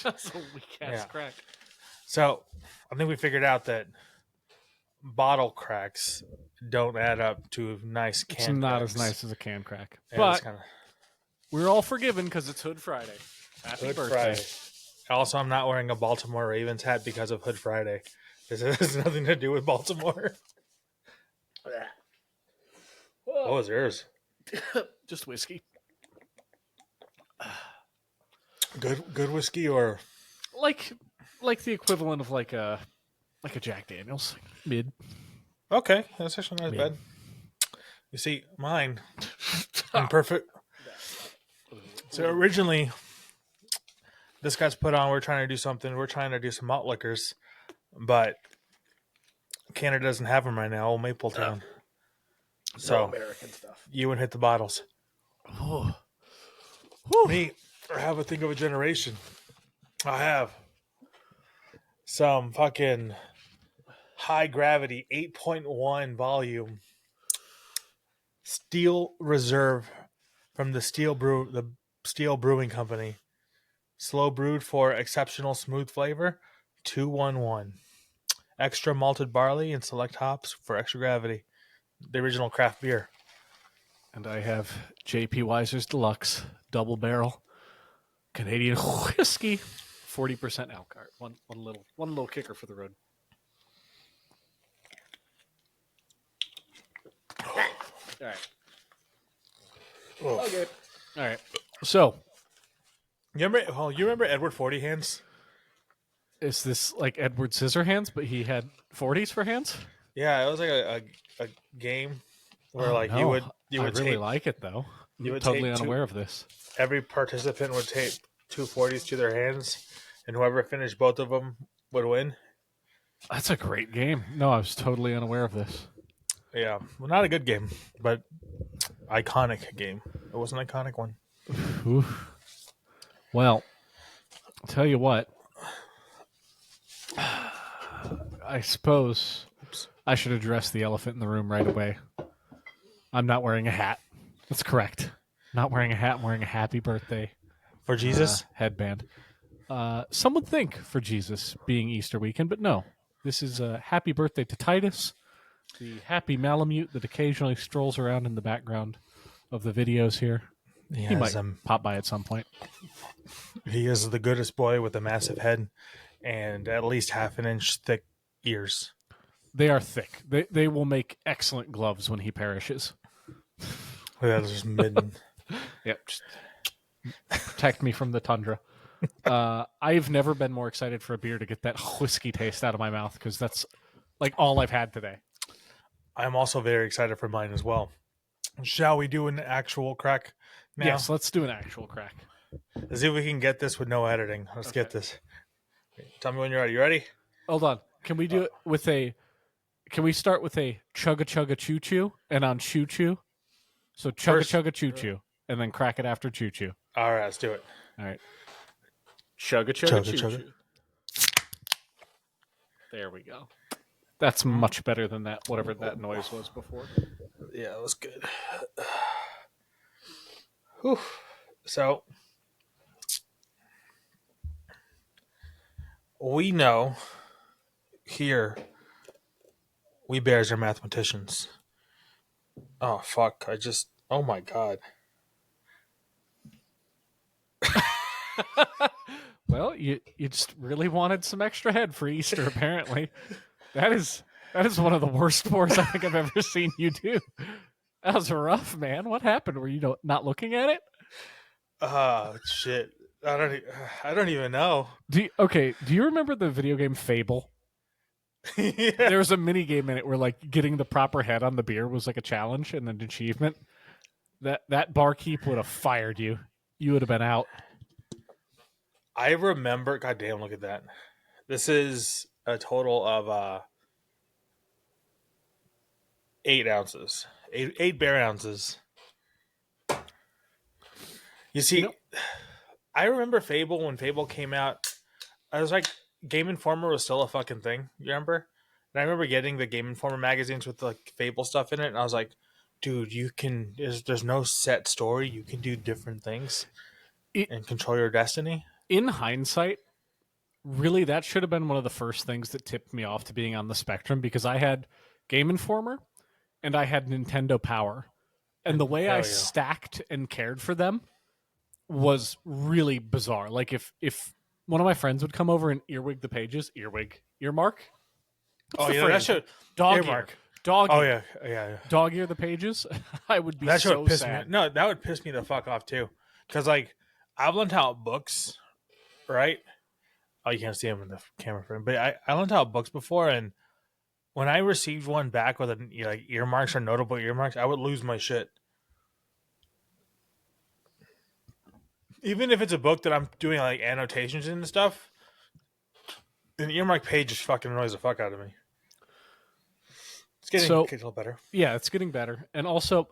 That's a weak-ass crack. So, I think we figured out that bottle cracks don't add up to nice can cracks. It's not as nice as a can crack. Yeah, but we're all forgiven because it's Hood Friday. Happy birthday. Friday. Also, I'm not wearing a Baltimore Ravens hat because of Hood Friday. This has nothing to do with Baltimore. What was yours? Just whiskey. Good whiskey, or like the equivalent of like a Jack Daniels, mid. Okay, that's actually not bad. You see, mine, imperfect. So originally, this guy's put on. We're trying to do something. We're trying to do some malt liquors, but Canada doesn't have them right now. Old Mapletown. So American stuff. You would hit the bottles. Oh. Me, I have a thing of a generation. I have some fucking high gravity 8.1 volume Steel Reserve from the Steel Brewing Company. Slow brewed for exceptional smooth flavor. 211. Extra malted barley and select hops for extra gravity. The original craft beer. And I have J.P. Weiser's Deluxe Double Barrel Canadian Whiskey, 40% alcohol. One little kicker for the road. All right. Okay. All right. So, you remember Edward 40 Hands? Is this like Edward Scissorhands, but he had 40s for hands? Yeah, it was like a game where you would I really like it though. You I'm totally unaware of this. Every participant would tape 2 40s to their hands, and whoever finished both of them would win. That's a great game. No, I was totally unaware of this. Yeah, well, not a good game, but iconic game. It was an iconic one. Oof. Well, I'll tell you what. I suppose I should address the elephant in the room right away. I'm not wearing a hat. That's correct. Not wearing a hat. I'm wearing a happy birthday for Jesus headband. Some would think for Jesus being Easter weekend, but no. This is a happy birthday to Titus, the happy Malamute that occasionally strolls around in the background of the videos here. He might pop by at some point. He is the goodest boy with a massive head and at least half an inch thick ears. They are thick. They will make excellent gloves when he perishes. That is midden. Yep. Just protect me from the tundra. I've never been more excited for a beer to get that whiskey taste out of my mouth because that's like all I've had today. I'm also very excited for mine as well. Shall we do an actual crack now? Yes, let's do an actual crack. Let's see if we can get this with no editing. Let's get this. Tell me when you're ready. You ready? Hold on. Can we do it with a... Can we start with a chugga chugga choo choo and on choo choo? So chugga chugga choo choo and then crack it after choo choo. All right, let's do it. All right. Chugga chugga choo choo. There we go. That's much better than that, whatever that noise was before. Yeah, it was good. Whew. So, we know here, we Bearz are mathematicians. Oh, fuck. Oh my God. Well, you just really wanted some extra head for Easter, apparently. That is one of the worst pours I think I've ever seen you do. That was rough, man. What happened? Were you not looking at it? Oh, shit. I don't even know. Do you remember the video game Fable? Yeah. There was a mini game in it where like getting the proper head on the beer was like a challenge and an achievement. That barkeep would have fired you. You would have been out. I remember. God damn! Look at that. This is a total of 8 ounces. 8 bear ounces. You see, I remember Fable when Fable came out. I was like, Game Informer was still a fucking thing. You remember? And I remember getting the Game Informer magazines with like Fable stuff in it, and I was like, dude, you can. There's no set story. You can do different things and control your destiny. In hindsight, really, that should have been one of the first things that tipped me off to being on the spectrum, because I had Game Informer and I had Nintendo Power. And the way Hell I yeah. stacked and cared for them was really bizarre. Like if one of my friends would come over and earmark the pages, earmark. Oh the yeah, that phrase? should Dog earmark. ear. Dog Oh ear. yeah. Dog ear the pages. I would be That should so piss sad. me. No, that would piss me the fuck off too. Because like I've lent out books, right? Oh, you can't see them in the camera frame, but I lent out books before, and when I received one back with like earmarks or notable earmarks, I would lose my shit. Even if it's a book that I'm doing like annotations and stuff, an earmark page just fucking annoys the fuck out of me. It's getting a little better. Yeah, it's getting better. And also,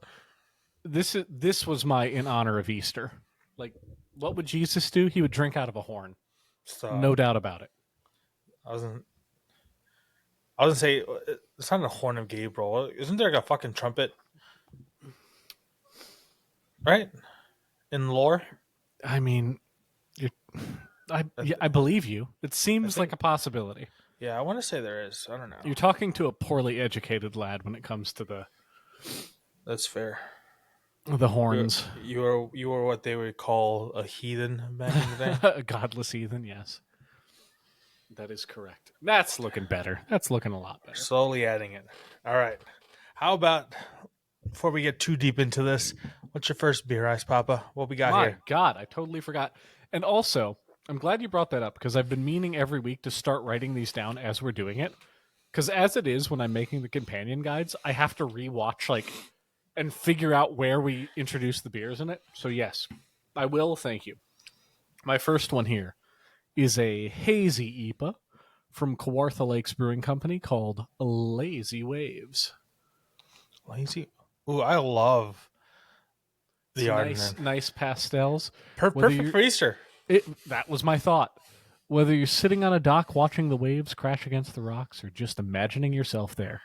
this was my in honor of Easter. Like, what would Jesus do? He would drink out of a horn. So, No doubt about it. I was gonna say it's not a horn of Gabriel. Isn't there like a fucking trumpet? Right? In lore? I mean, I believe you. It seems like a possibility. Yeah, I want to say there is. I don't know. You're talking to a poorly educated lad when it comes to That's fair. the horns. You were what they would call a heathen back in the day. A godless heathen, yes. That is correct. That's looking better. That's looking a lot better. Slowly adding it. All right. How about before we get too deep into this, what's your first beer, Ice Papa? What we got My here? God, I totally forgot. And also, I'm glad you brought that up, because I've been meaning every week to start writing these down as we're doing it. Because as it is, when I'm making the companion guides, I have to rewatch and figure out where we introduce the beers in it. So yes, I will. Thank you. My first one here is a hazy IPA from Kawartha Lakes Brewing Company called Lazy Waves. Lazy. Ooh, I love the art. Nice pastels. Perfect for Easter. That was my thought. Whether you're sitting on a dock watching the waves crash against the rocks or just imagining yourself there,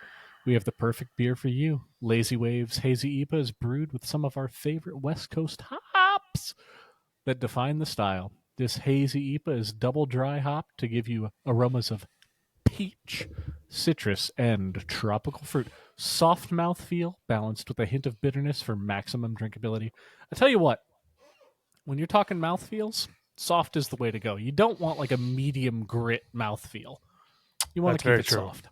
we have the perfect beer for you. Lazy Waves Hazy IPA is brewed with some of our favorite West Coast hops that define the style. This hazy IPA is double dry hopped to give you aromas of peach, citrus, and tropical fruit. Soft mouthfeel balanced with a hint of bitterness for maximum drinkability. I tell you what, when you're talking mouthfeels, soft is the way to go. You don't want like a medium grit mouthfeel. You want to keep it soft.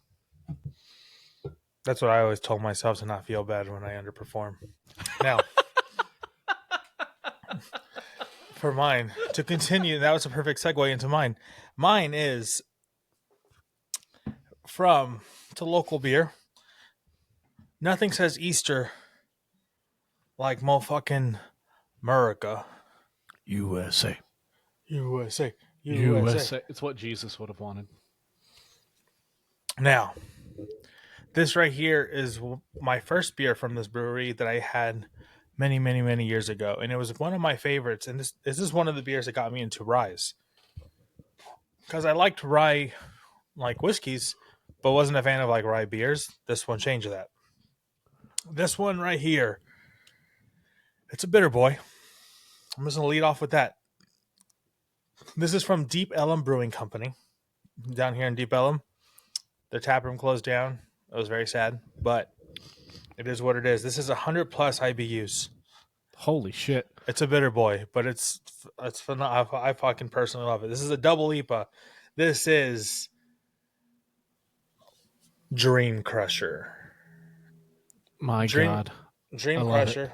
That's what I always told myself, to not feel bad when I underperform. Now, for mine, to continue, that was a perfect segue into mine. Mine is to local beer. Nothing says Easter like motherfucking America. USA. It's what Jesus would have wanted. Now, this right here is my first beer from this brewery that I had many, many, many years ago. And it was one of my favorites. And this is one of the beers that got me into ryes. Because I liked rye, like whiskeys, but wasn't a fan of like rye beers. This one changed that. This one right here, it's a bitter boy. I'm just going to lead off with that. This is from Deep Ellum Brewing Company down here in Deep Ellum. Their tap room closed down. It was very sad, but it is what it is. This is 100 plus IBUs. Holy shit. It's a bitter boy, but it's phenomenal. I fucking personally love it. This is a double IPA. This is Dream Crusher. My God. Dream Crusher.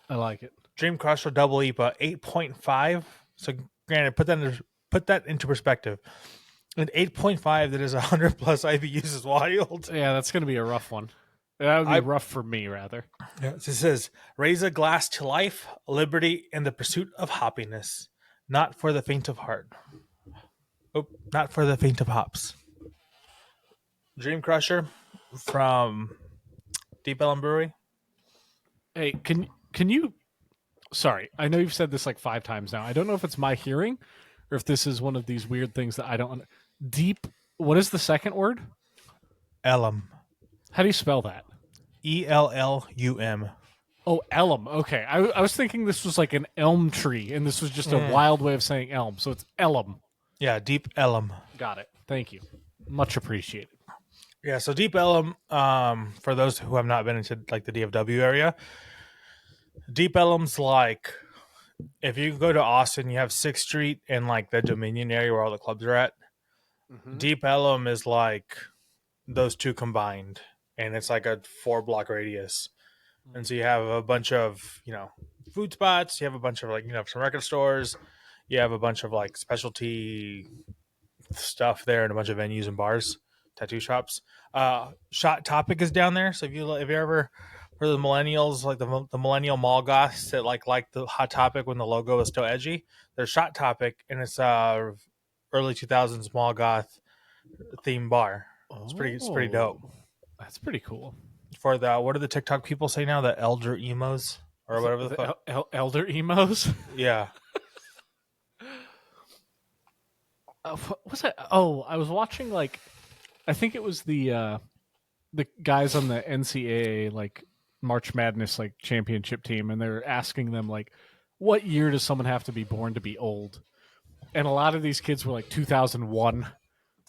I like it. Dream Crusher double IPA, 8.5. So granted, put that into perspective. An 8.5 that is 100 plus IBUs is wild. Yeah, that's going to be a rough one. That would be rough for me, rather. Yeah, this says, raise a glass to life, liberty, and the pursuit of happiness. Not for the faint of heart. Oh, not for the faint of hops. Dream Crusher from Deep Ellum Brewery. Hey, can you... Sorry, I know you've said this like 5 times now. I don't know if it's my hearing or if this is one of these weird things that I don't... Deep... What is the second word? Ellum. How do you spell that? ELLUM. Oh, Ellum. Okay. I was thinking this was like an elm tree, and this was just a wild way of saying elm. So it's Ellum. Yeah, Deep Ellum. Got it. Thank you. Much appreciated. Yeah, so Deep Ellum, for those who have not been into like the DFW area, Deep Ellum's like if you go to Austin, you have 6th Street and like the Dominion area where all the clubs are at. Mm-hmm. Deep Ellum is like those two combined, and it's like a 4-block radius. And so you have a bunch of, food spots, you have a bunch of like, some record stores, you have a bunch of like specialty stuff there and a bunch of venues and bars, tattoo shops. Shot Topic is down there. So if you ever for the millennials, like the millennial mall goths that like the Hot Topic when the logo is still edgy, there's Shot Topic and it's early 2000s mall goth theme bar. It's pretty dope. That's pretty cool. For the what do the TikTok people say now? The elder emos or whatever the fuck. Elder emos. Yeah. What was that? Oh, I was watching like, I think it was the guys on the NCAA like March Madness like championship team, and they're asking them like, what year does someone have to be born to be old? And a lot of these kids were like 2001,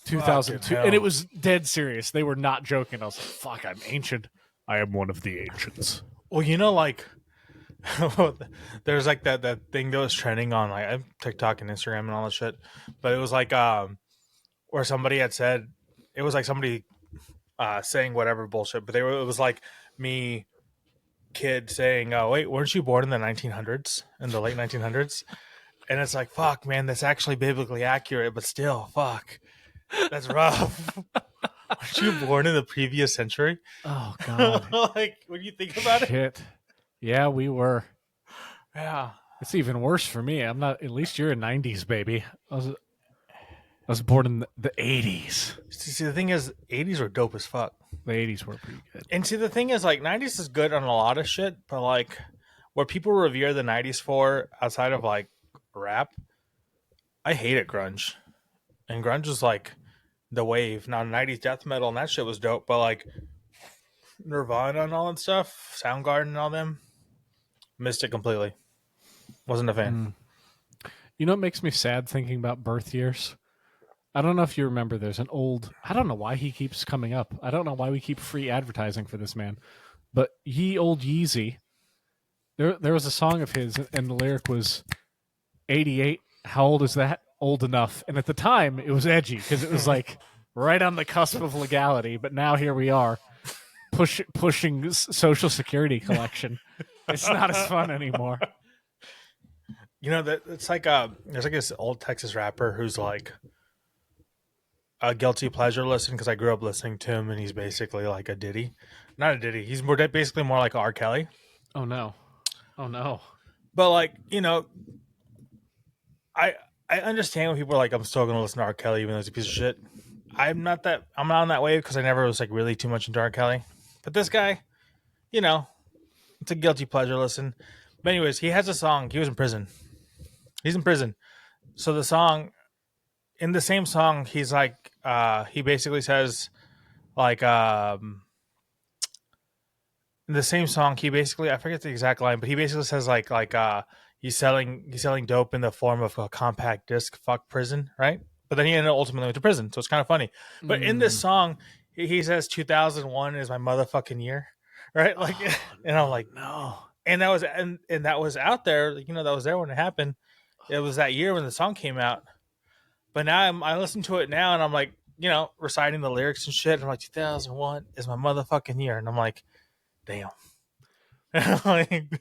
2002, and it was dead serious. They were not joking. I was like, "Fuck, I'm ancient. I am one of the ancients." Well, like. There's like that thing that was trending on like TikTok and Instagram and all that shit, but it was like where somebody had said it was like somebody saying whatever bullshit, but it was like me kid saying, "Oh wait, weren't you born in the 1900s, in the late 1900s?" And it's like, fuck, man, that's actually biblically accurate, but still, fuck, that's rough. Weren't you born in the previous century? Oh god! Like when you think about it. Shit. Yeah, we were. Yeah. It's even worse for me. I'm not. At least you're a '90s baby. I was born in the '80s. See, the thing is, '80s were dope as fuck. The '80s were pretty good. And see, the thing is, like, '90s is good on a lot of shit, but like, what people revere the '90s for, outside of like rap, I hated grunge, and grunge was like the wave. Now, '90s death metal and that shit was dope, but like Nirvana and all that stuff, Soundgarden and all them, missed it completely. Wasn't a fan. You know what makes me sad thinking about birth years? I don't know if you remember, there's an old, I don't know why he keeps coming up. I don't know why we keep free advertising for this man. But Ye Old Yeezy, there was a song of his, and the lyric was, 88, how old is that? Old enough. And at the time, it was edgy, because it was like right on the cusp of legality. But now here we are, pushing Social Security collection. It's not as fun anymore. You know, that it's like there's like this old Texas rapper who's like a guilty pleasure listen because I grew up listening to him, and he's basically like a Diddy, not a Diddy. He's basically more like R. Kelly. Oh no. But like, I understand when people are like, I'm still gonna listen to R. Kelly even though he's a piece of shit. I'm not on that wave because I never was like really too much into R. Kelly. But this guy, it's a guilty pleasure listen. But anyways, he has a song. He was in prison. He's in prison. So the song, in the same song, he's like, he basically says, like, in the same song, he basically, I forget the exact line, but he basically says like, he's selling dope in the form of a compact disc. Fuck prison, right? But then he ended up ultimately went to prison, so it's kind of funny. But in this song, he says 2001 is my motherfucking year, right? Like, and I'm like, No. and that was out there, that was there when it happened. It was that year when the song came out. But now I listen to it now, and I'm like, reciting the lyrics and shit. And I'm like, 2001 is my motherfucking year, and I'm like, damn. Like,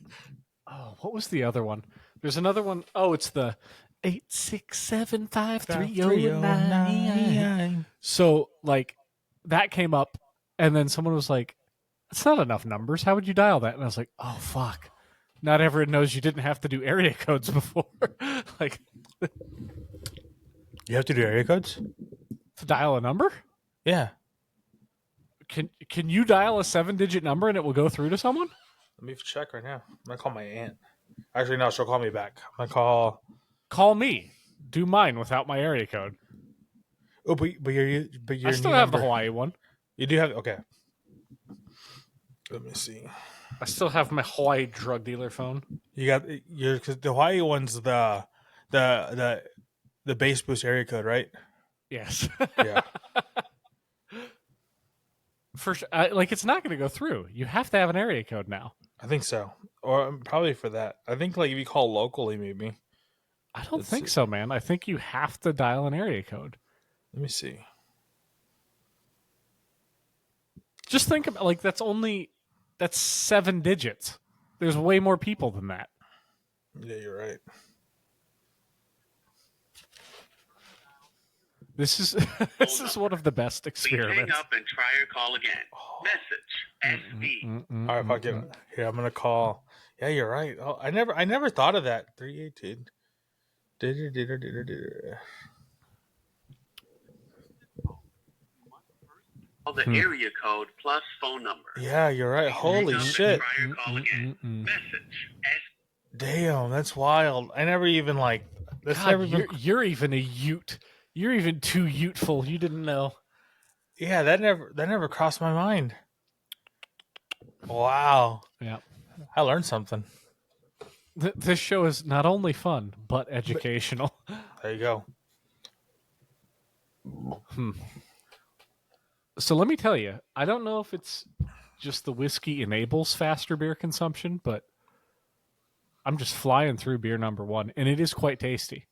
oh, what was the other one? There's another one. Oh, it's the 8675309. So like that came up, and then someone was like, "It's not enough numbers. How would you dial that?" And I was like, "Oh fuck." Not everyone knows you didn't have to do area codes before. Like, you have to do area codes to dial a number? Yeah. Can you dial a 7-digit number and it will go through to someone? Let me check right now. I'm gonna call my aunt. Actually, no, she'll call me back. I'm gonna call me. Do mine without my area code. Oh, but you're I still have the Hawaii one. You do have, okay. Let me see. I still have my Hawaii drug dealer phone. You got because the Hawaii one's the the bass boost area code, right? Yes. Yeah. For sure. Like, it's not going to go through. You have to have an area code now. I think so. Or probably for that. I think like if you call locally, maybe. I don't Let's think see. so, man. I think you have to dial an area code. Let me see. Just think about, like, that's 7 digits. There's way more people than that. Yeah, you're right. This is this is one of the best Please experiments. hang up and try your call again. Message SV. All right, fuck it. Here, I'm gonna call. Yeah, you're right. Oh, I never thought of that. 318. Call the area code plus phone number. Yeah, you're right. Holy Hang up shit. and try your call again. Message Damn, that's wild. I never even like. That's God, never been. you're even a Ute. You're even too Uteful. You didn't know. Yeah, that never crossed my mind. Wow, Yeah. I learned something. This show is not only fun but educational. There you go. So let me tell you, I don't know if it's just the whiskey enables faster beer consumption, but I'm just flying through beer number 1, and it is quite tasty.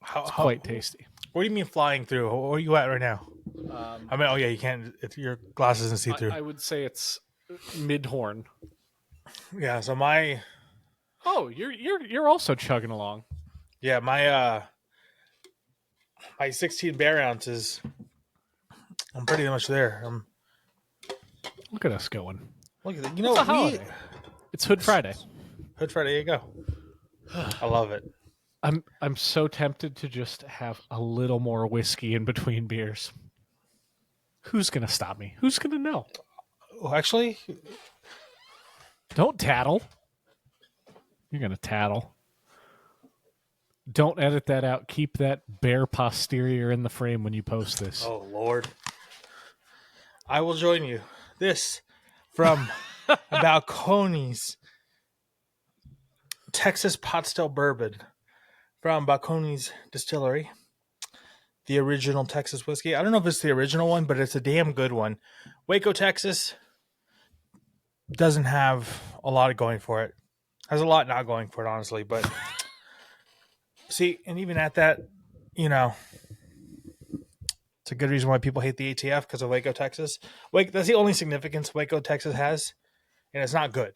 How, It's quite tasty. What do you mean flying through? Where are you at right now? I mean, oh yeah, you can't. Your glasses doesn't see through. I would say it's mid-horn. Yeah. So my Oh, you're also chugging along. my 16 bear ounces. I'm pretty much there. Look at us going. Look at that. It's a holiday. It's Hood Friday. Hood Friday. There you go. I love it. I'm so tempted to just have a little more whiskey in between beers. Who's gonna stop me? Who's gonna know? Well, actually, Don't tattle. You're gonna tattle. Don't edit that out. Keep that bare posterior in the frame when you post this. oh Lord, I will join you. This from Balcones, Texas pot still bourbon from Balcones Distillery. The original Texas whiskey. I don't know if it's the original one, but it's a damn good one. Waco, Texas doesn't have a lot going for it. Has a lot not going for it, honestly. But see, and even at that, it's a good reason why people hate the ATF because of Waco, Texas. That's the only significance Waco, Texas has, and it's not good.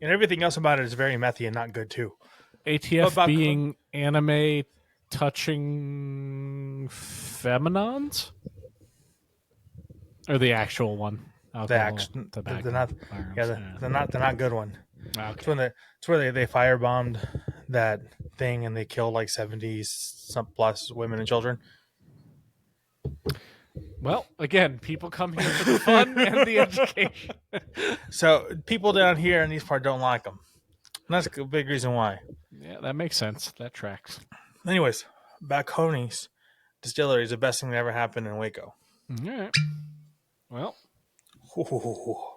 And everything else about it is very methy and not good too. ATF being anime touching feminines? Or the actual one? They're not good one. Okay. It's where they firebombed that thing and they killed like 70 some plus women and children. Well, again, people come here for the fun and the education. So people down here in these parts don't like them. And that's a big reason why. Yeah, that makes sense. That tracks. Anyways, Balcones Distillery is the best thing that ever happened in Waco. All right. Well, All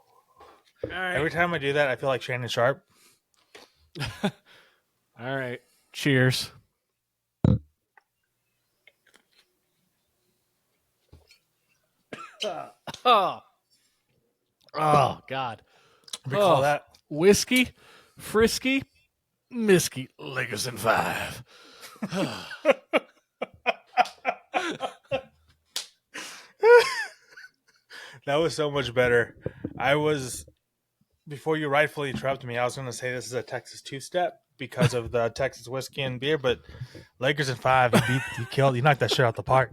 right. Every time I do that, I feel like Shannon Sharp. all right. Cheers. Oh, God. Recall that. Whiskey, Frisky, Misky, Lakers in 5. That was so much better. Before you rightfully interrupted me, I was going to say this is a Texas two-step because of the Texas whiskey and beer, but Lakers in 5, you knocked that shit out the park.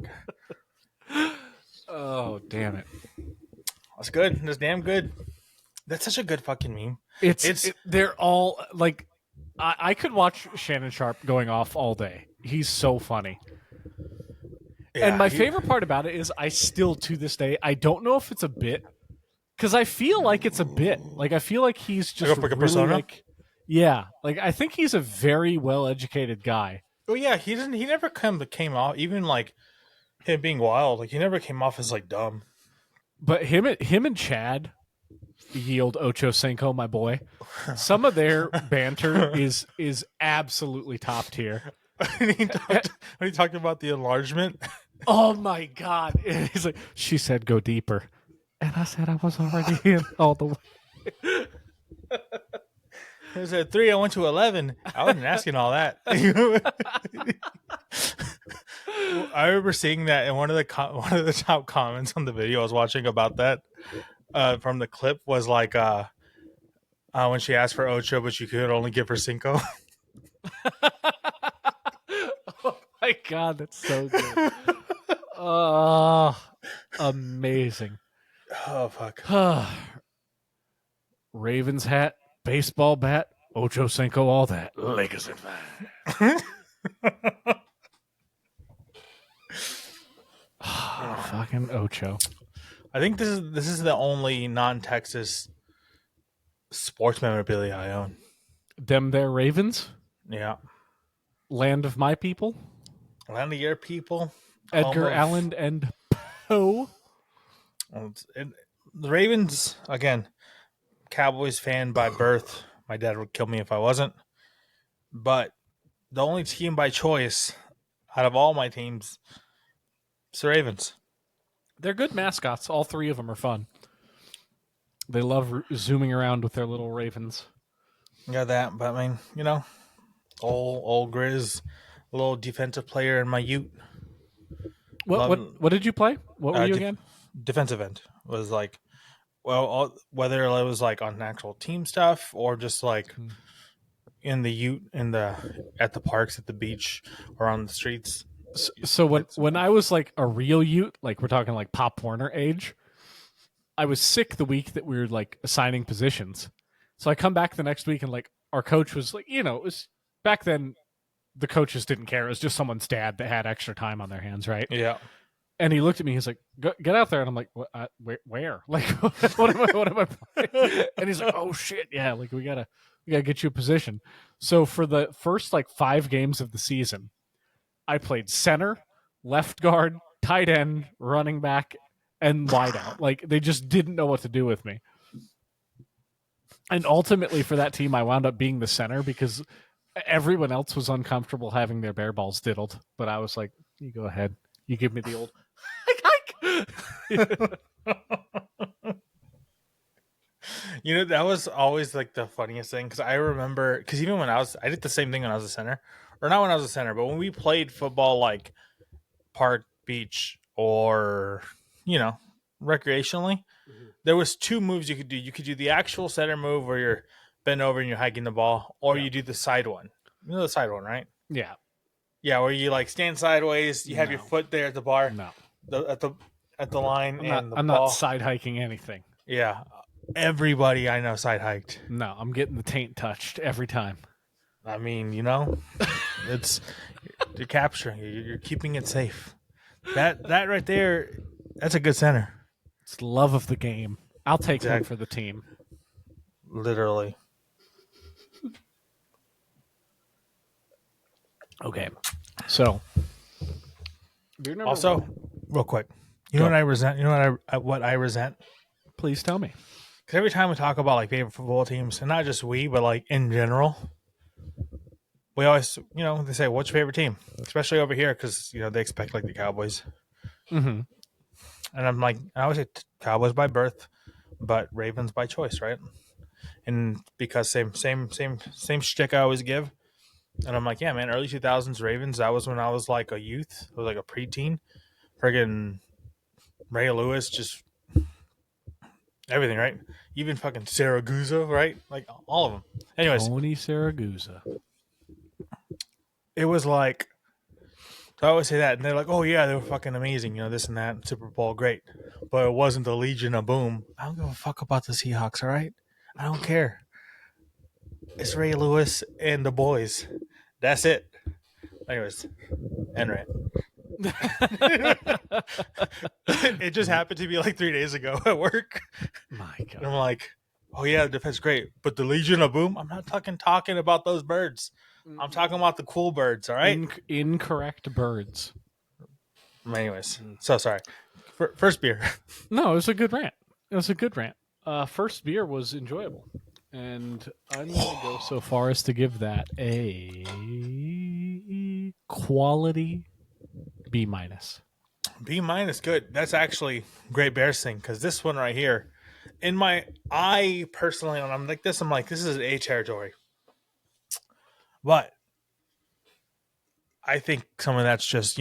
Oh, damn it. That's good. That's damn good. That's such a good fucking meme. They're all like, I could watch Shannon Sharp going off all day. He's so funny. Yeah, and my favorite part about it is I still, to this day, I don't know if it's a bit, because I feel like it's a bit. Like, I feel like he's just like a really persona? yeah. Like, I think he's a very well-educated guy. Oh yeah, he never came off, even like him being wild, like he never came off as like dumb. But him and Chad yield Ocho Cinco, my boy. Some of their banter is absolutely top tier. when he talked about the enlargement. Oh my God. And he's like, she said go deeper. And I said I was already in all the way. It was at 3. I went to 11. I wasn't asking all that. I remember seeing that, and one of the top comments on the video I was watching about that from the clip was like, when she asked for ocho, but you could only give her cinco. Oh my God, that's so good. Oh, amazing. Oh fuck. Ravens hat, baseball bat, Ocho Cinco, all that. Lakers and fine. Fucking Ocho. I think this is the only non-Texas sports memorabilia I own. Them there Ravens, Yeah. land of my people, Land of your people. Edgar Allan and Poe. The Ravens, again, Cowboys fan by birth. My dad would kill me if I wasn't. But the only team by choice out of all my teams is the Ravens. They're good mascots. All three of them are fun. They love zooming around with their little ravens. Got that, but I mean, old Grizz, a little defensive player in my Ute. What did you play? What were you again? Defensive end was like, whether it was like on actual team stuff or just like in the Ute at the parks, at the beach, or on the streets. So when I was like a real Ute, like we're talking like Pop Warner age, I was sick the week that we were like assigning positions. So I come back the next week and like our coach was like, it was back then the coaches didn't care. It was just someone's dad that had extra time on their hands, right? Yeah. And he looked at me. He's like, "Get out there!" And I'm like, "Where? Like, what am I playing?" And he's like, "Oh shit, yeah! Like, we gotta get you a position." So for the first like 5 games of the season, I played center, left guard, tight end, running back, and wideout. Like, they just didn't know what to do with me. And ultimately, for that team, I wound up being the center because everyone else was uncomfortable having their bear balls diddled. But I was like, "You go ahead. You give me the old." That was always like the funniest thing, because I remember, because even when I did the same thing when I was a center, or not when I was a center, but when we played football like park, beach, or recreationally, there was 2 moves you could do. You could do the actual center move where you're bent over and you're hiking the ball, or you do the side one. You know the side one, right? Yeah. Yeah, where you like stand sideways, you have your foot there at the bar, at the line, I'm not side hiking anything. Yeah, everybody I know side hiked. No, I'm getting the taint touched every time. I mean, it's you're capturing it. You're keeping it safe. That right there, that's a good center. It's love of the game. I'll take one for the team. Literally. Okay, so also, real quick, you know what I resent? You know what I resent? Please tell me. Because every time we talk about like favorite football teams, and not just we, but like in general, we always, they say, "What's your favorite team?" Especially over here, because they expect like the Cowboys. Mm-hmm. And I'm like, I always say Cowboys by birth, but Ravens by choice, right? And because same shtick I always give. And I'm like, yeah, man, early 2000s Ravens, that was when I was like a youth. I was like a preteen. Friggin' Ray Lewis, just everything, right? Even fucking Saragusa, right? Like all of them. Anyways. Tony Saragusa. It was like, so I always say that. And they're like, oh, yeah, they were fucking amazing. This and that. Super Bowl, great. But it wasn't the Legion of Boom. I don't give a fuck about the Seahawks, all right? I don't care. It's Ray Lewis and the boys. That's it. Anyways, end rant. It just happened to be like 3 days ago at work. My God. And I'm like, oh yeah, the defense great, but the Legion of Boom, I'm not talking about those birds. I'm talking about the cool birds, all right? Incorrect birds. Anyways, so sorry. First beer. No, it was a good rant. First beer was enjoyable. And I'm going to go so far as to give that a quality B minus. B minus, good. That's actually great Bearz thing, because this one right here, I personally, when I'm like this, I'm like, this is A territory. But I think some of that's just,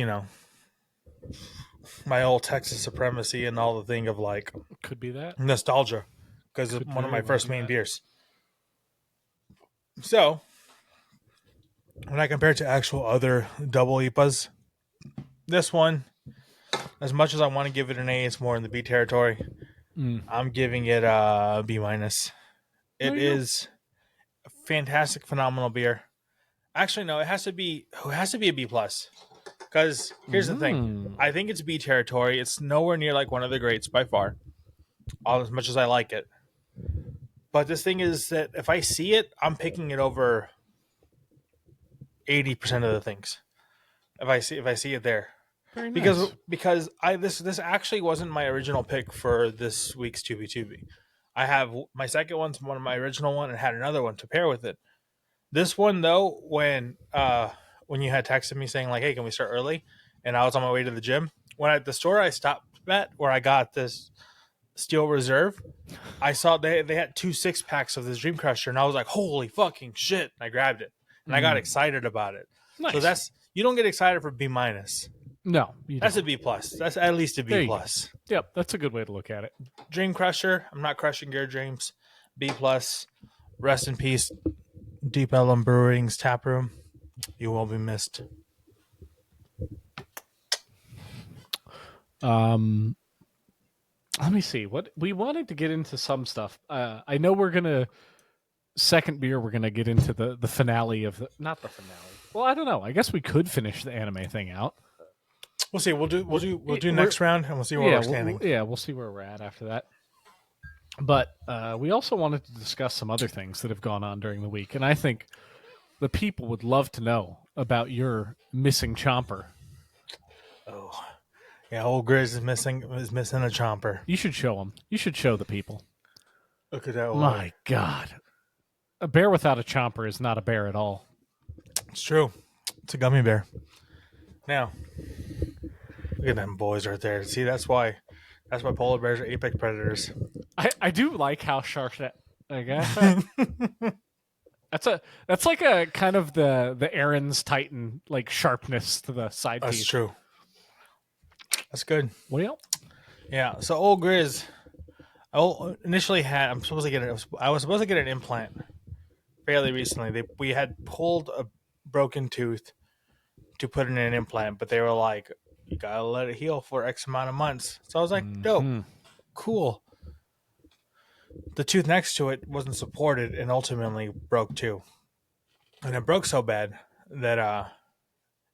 my old Texas supremacy and all the thing of like Could be that. nostalgia, because it's one of my very well first be main that. beers. So when I compare it to actual other double IPAs, this one, as much as I want to give it an A, it's more in the B territory. I'm giving it a B minus. It is a fantastic, phenomenal beer. Actually, no, it has to be a B plus. Because here's the thing, I think it's B territory. It's nowhere near like one of the greats by far, all as much as I like it. But this thing is that if I see it, I'm picking it over 80% of the things. If I see it there. Very nice. Because this actually wasn't my original pick for this week's 2B2B. I have my second one's one of my original one and had another one to pair with it. This one though, when you had texted me saying like, "Hey, can we start early?" and I was on my way to the gym, when at the store I stopped at where I got this Steel Reserve, I saw they had 2 6-packs of this Dream Crusher, and I was like, "Holy fucking shit!" And I grabbed it, and I got excited about it. Nice. So you don't get excited for B minus. No, That's a B plus. That's at least a There B you plus. Yep, that's a good way to look at it. Dream Crusher. I'm not crushing your dreams. B plus. Rest in peace, Deep Ellum Brewing's tap room. You will be missed. Let me see. What we wanted to get into some stuff. I know we're gonna second beer. We're gonna get into the finale of not the finale. Well, I don't know. I guess we could finish the anime thing out. We'll see. We'll do next round, and we'll see where we're standing. We'll see where we're at after that. But we also wanted to discuss some other things that have gone on during the week, and I think the people would love to know about your missing chomper. Oh, yeah. Old Grizz is missing a chomper. You should show them. You should show the people. Look at that. My God, a bear without a chomper is not a bear at all. It's true. It's a gummy bear. Now, look at them boys right there. See, that's why polar bears are apex predators. I do like how sharp that. I guess that's like a kind of the Aaron's Titan like sharpness to the side That's teeth. true. That's good. Well, Yeah. So old Grizz, I initially I was supposed to get an implant fairly recently. We had pulled a broken tooth to put in an implant, but they were like, "You gotta let it heal for X amount of months." So I was like, "Dope, cool." The tooth next to it wasn't supported and ultimately broke too. And it broke so bad that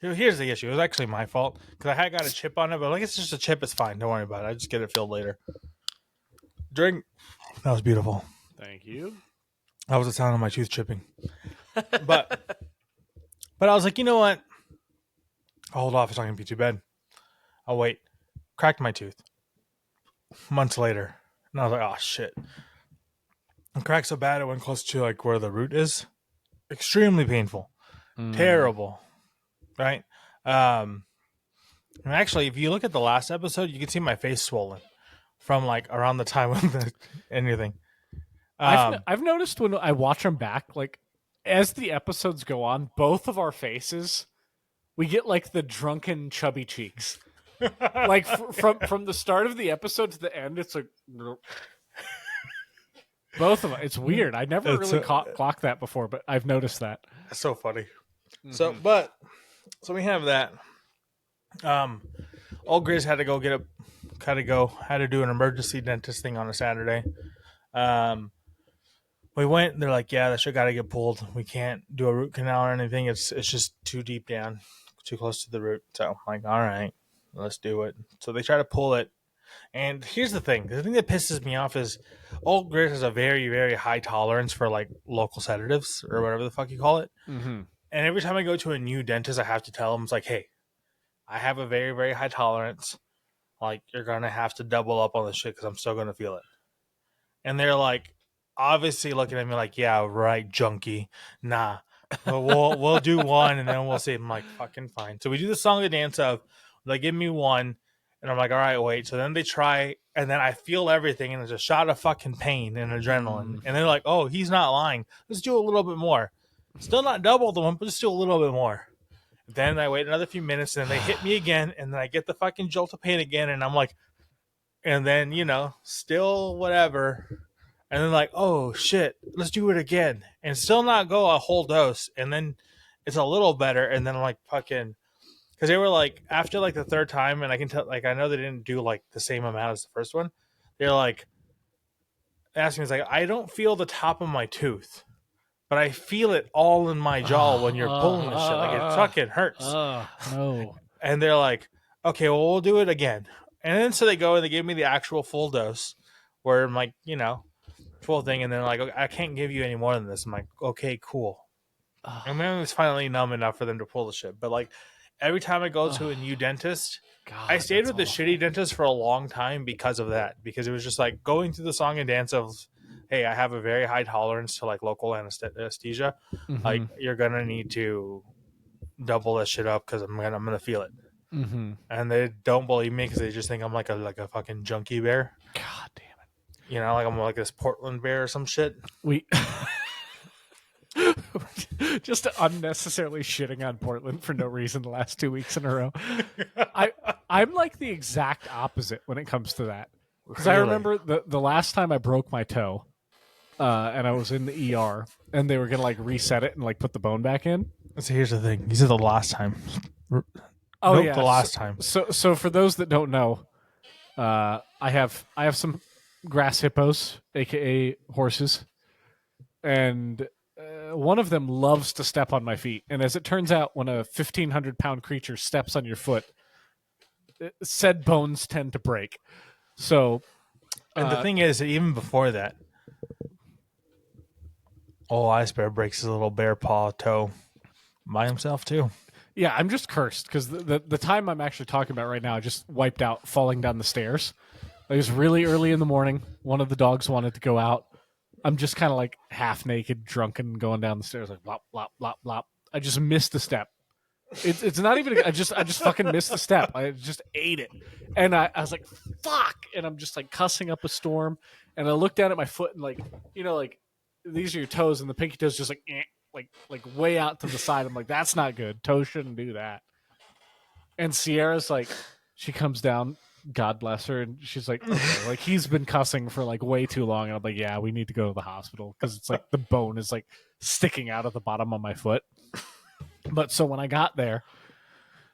here's the issue. It was actually my fault because I had got a chip on it, but like it's just a chip. It's fine. Don't worry about it. I just get it filled later. That was beautiful. thank you. That was the sound of my tooth chipping. But I was like, you know what? I'll hold off. It's not gonna be too bad. I'll wait. Cracked my tooth. Months later, and I was like, oh shit. It cracked so bad it went close to like where the root is. Extremely painful. Terrible. Right? And actually, if you look at the last episode, you can see my face swollen from like around the time of anything. I've noticed when I watch them back, like as the episodes go on, both of our faces, we get like the drunken chubby cheeks. Like from the start of the episode to the end, it's like both of them. It's weird. I never really clocked that before, but I've noticed that. That's so funny. So we have that. Old Grizz had to do an emergency dentist thing on a Saturday. We went. They're like, yeah, that shit got to get pulled. We can't do a root canal or anything. It's just too deep down, too close to the root. So I'm like, all right, let's do it. So they try to pull it. And here's the thing. The thing that pisses me off is Old Grizz has a very, very high tolerance for like local sedatives or whatever the fuck you call it. Mm-hmm. And every time I go to a new dentist, I have to tell them, it's like, hey, I have a very, very high tolerance. Like, you're going to have to double up on this shit because I'm still going to feel it. And they're like, obviously looking at me like, yeah, right, junkie. Nah, Well, we'll do one and then we'll see. I'm like, fucking fine. So we do the song and dance of, they give me one, and I'm like, all right, wait. So then they try, and then I feel everything, and there's a shot of fucking pain and adrenaline. And they're like, oh, he's not lying. Let's do a little bit more. Still not double the one, but just do a little bit more. Then I wait another few minutes, and then they hit me again, and then I get the fucking jolt of pain again, and I'm like, and then, still whatever. And then like, oh shit, let's do it again. And still not go a whole dose. And then it's a little better. And then I'm like fucking, because they were like, after like the third time, and I can tell, like, I know they didn't do like the same amount as the first one. They're like, asking me, like, I don't feel the top of my tooth, but I feel it all in my jaw when you're pulling this shit. Like it fucking hurts. No. And they're like, okay, well, we'll do it again. And then so they go and they give me the actual full dose where I'm like, full thing. And they're like, okay, I can't give you any more than this. I'm like, okay, cool. And then it's finally numb enough for them to pull the shit. But like every time I go to a new dentist, God, I stayed with the shitty dentist for a long time because of that. Because it was just like going through the song and dance of, hey, I have a very high tolerance to like local anesthesia. Mm-hmm. Like you're going to need to double that shit up because I'm gonna feel it. Mm-hmm. And they don't believe me because they just think I'm like a fucking junkie bear. God damn it. Like I'm like this Portland bear or some shit. We just unnecessarily shitting on Portland for no reason the last 2 weeks in a row. I'm like the exact opposite when it comes to that. Because I remember the last time I broke my toe, and I was in the ER, and they were gonna like reset it and like put the bone back in. So here's the thing. You said the last time. Oh nope, yeah, the last time. So for those that don't know, I have some grass hippos, aka horses, and one of them loves to step on my feet. And as it turns out, when a 1,500-pound creature steps on your foot, said bones tend to break. So, and the thing is, even before that, Ice Bear breaks his little bear paw toe by himself too. Yeah, I'm just cursed because the time I'm actually talking about right now, I just wiped out falling down the stairs. It was really early in the morning. One of the dogs wanted to go out. I'm just kind of like half naked, drunken, going down the stairs like blop blop blop blop. I just missed a step. It's not even. I just fucking missed the step. I just ate it, and I was like fuck, and I'm just like cussing up a storm. And I looked down at my foot and like like these are your toes, and the pinky toes just like. Like way out to the side. I'm like, that's not good. Toes shouldn't do that. And Sierra's like, she comes down, God bless her, and she's like, okay, like he's been cussing for like way too long. And I'm like, yeah, we need to go to the hospital because it's like the bone is like sticking out of the bottom of my foot. But so when I got there,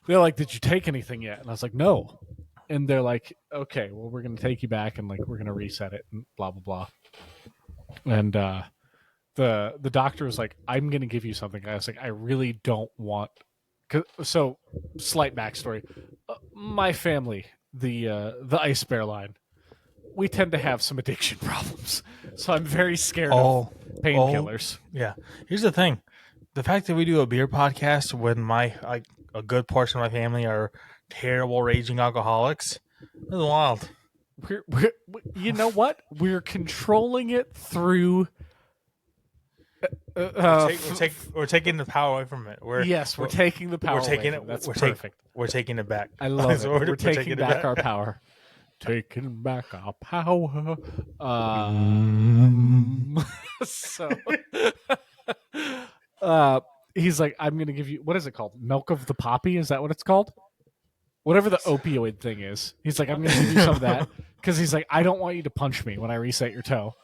they're like, did you take anything yet? And I was like, no. And they're like, okay, well, we're gonna take you back and like we're gonna reset it and blah blah blah. And the doctor was like, I'm going to give you something. I was like, I really don't want... So, slight backstory. My family, the Ice Bear line, we tend to have some addiction problems. So I'm very scared of painkillers. Yeah. Here's the thing. The fact that we do a beer podcast when a good portion of my family are terrible raging alcoholics is wild. We're you know what? We're controlling it through... we're taking the power away from it. We're taking the power. We're taking away it. That's we're perfect. We're taking it back. I love it. We're taking it back our power. Taking back our power. So, he's like, I'm going to give you, what is it called? Milk of the poppy? Is that what it's called? Whatever the opioid thing is. He's like, I'm going to give you some of that. Because he's like, I don't want you to punch me when I reset your toe.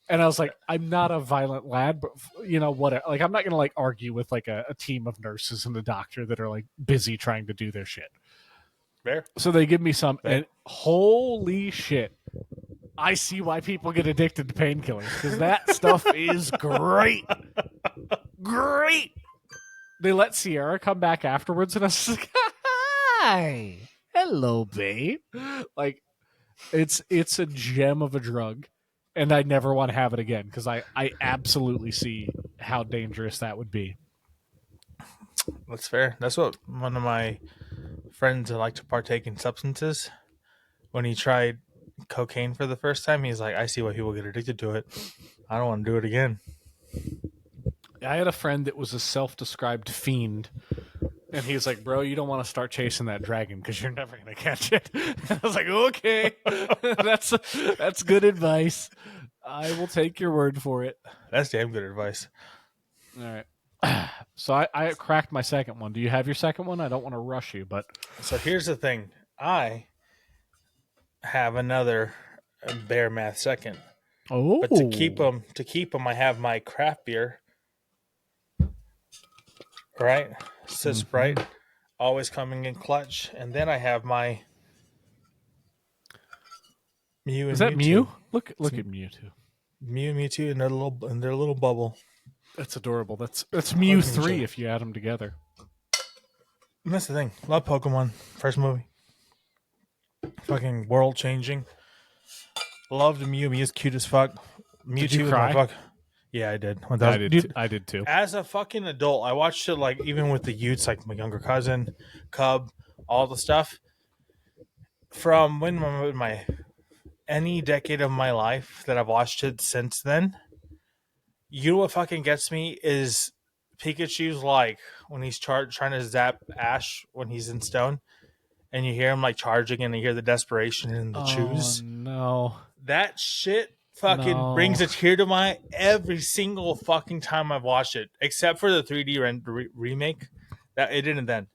And I was like, I'm not a violent lad, but whatever. Like, I'm not gonna like argue with like a team of nurses and a doctor that are like busy trying to do their shit. Fair. So they give me some, and holy shit, I see why people get addicted to painkillers because that stuff is great, great. They let Sierra come back afterwards, and I was like, hi, hello, babe. Like, it's a gem of a drug. And I never want to have it again because I absolutely see how dangerous that would be. That's fair. That's what one of my friends that like to partake in substances, when he tried cocaine for the first time, he's like, I see why people get addicted to it. I don't want to do it again. I had a friend that was a self-described fiend, and he was like, "Bro, you don't want to start chasing that dragon because you're never gonna catch it." I was like, "Okay, that's good advice. I will take your word for it." That's damn good advice. All right. So I cracked my second one. Do you have your second one? I don't want to rush you, but So here's the thing. I have another bear math second. But to keep them, I have my craft beer. Right? Sis Sprite. Always coming in clutch. And then I have my Mew and is that Mewtwo. Mew? Look at Mewtwo. Mew and Mewtwo in their little bubble. That's adorable. That's Mew Fucking 3 shit. if you add them together. And that's the thing. Love Pokemon. First movie. Fucking world changing. Loved Mew. Mew's cute as fuck. Mewtwo Did you is cry? my fuck. Yeah, I did. I did too. As a fucking adult, I watched it like even with the youths, like my younger cousin, Cub, all the stuff. From when my any decade of my life that I've watched it since then. You know what fucking gets me is Pikachu's like when he's trying to zap Ash when he's in stone, and you hear him like charging, and you hear the desperation in the chews. No. That shit fucking brings a tear to my every single fucking time I've watched it, except for the 3D remake. That it didn't then,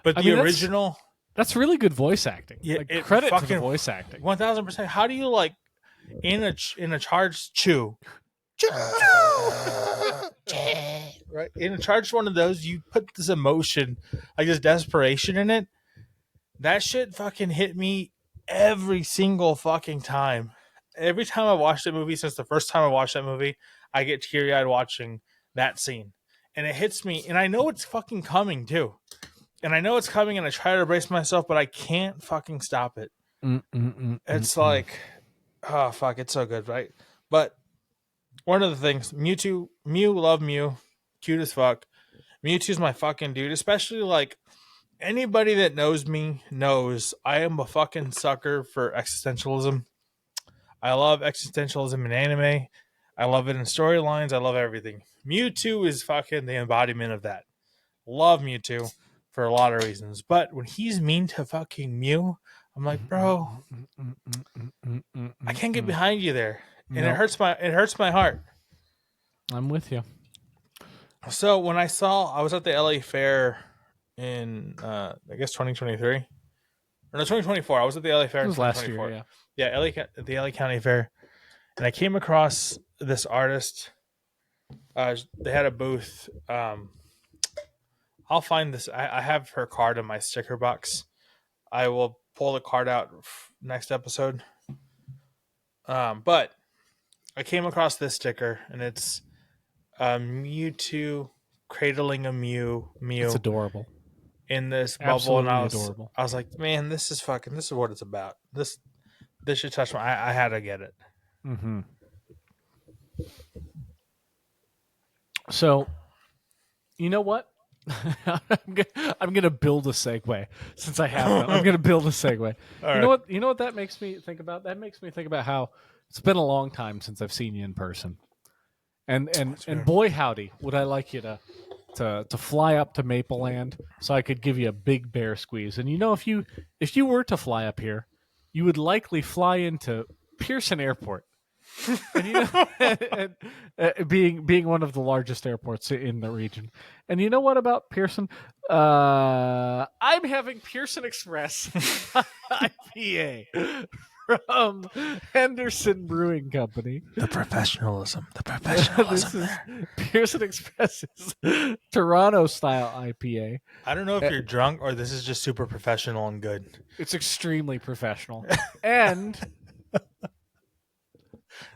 but the original. That's really good voice acting. Yeah, like, credit to the voice acting. 1000%. How do you like in a charged chew? Right, in a charged one of those, you put this emotion, like this desperation in it. That shit fucking hit me every single fucking time. Every time I watch that movie, since the first time I watched that movie, I get teary-eyed watching that scene. And it hits me, and I know it's fucking coming, too. And I know it's coming, and I try to brace myself, but I can't fucking stop it. It's like, oh, fuck, it's so good, right? But one of the things, Mew, love Mew, cute as fuck. Mewtwo's my fucking dude, especially, like, anybody that knows me knows I am a fucking sucker for existentialism. I love existentialism in anime. I love it in storylines. I love everything. Mewtwo is fucking the embodiment of that. Love Mewtwo for a lot of reasons. But when he's mean to fucking Mew, I'm like, bro, I can't get behind you there. And it hurts my heart. I'm with you. So when I was at the LA Fair in I guess 2023 or no 2024. I was at the LA Fair. It was in last year, yeah. The LA County Fair, and I came across this artist. They had a booth. I'll find this. I have her card in my sticker box. I will pull the card out next episode. But I came across this sticker, and it's Mewtwo cradling a Mew. It's adorable. In this bubble, Absolutely and adorable. I was like, man, this is what it's about. This should touch my. I had to get it. Mm-hmm. So, you know what? I'm gonna build a segue since I have them. I'm gonna build a segue. You know what that makes me think about? That makes me think about how it's been a long time since I've seen you in person. And boy howdy, would I like you to fly up to Maple Land so I could give you a big bear squeeze. And you know, if you were to fly up here, you would likely fly into Pearson Airport. And you know, being one of the largest airports in the region. And you know what about Pearson? I'm having Pearson Express IPA from Henderson Brewing Company. The professionalism. This is Pearson Express's Toronto style IPA. I don't know if you're drunk or this is just super professional and good. It's extremely professional. And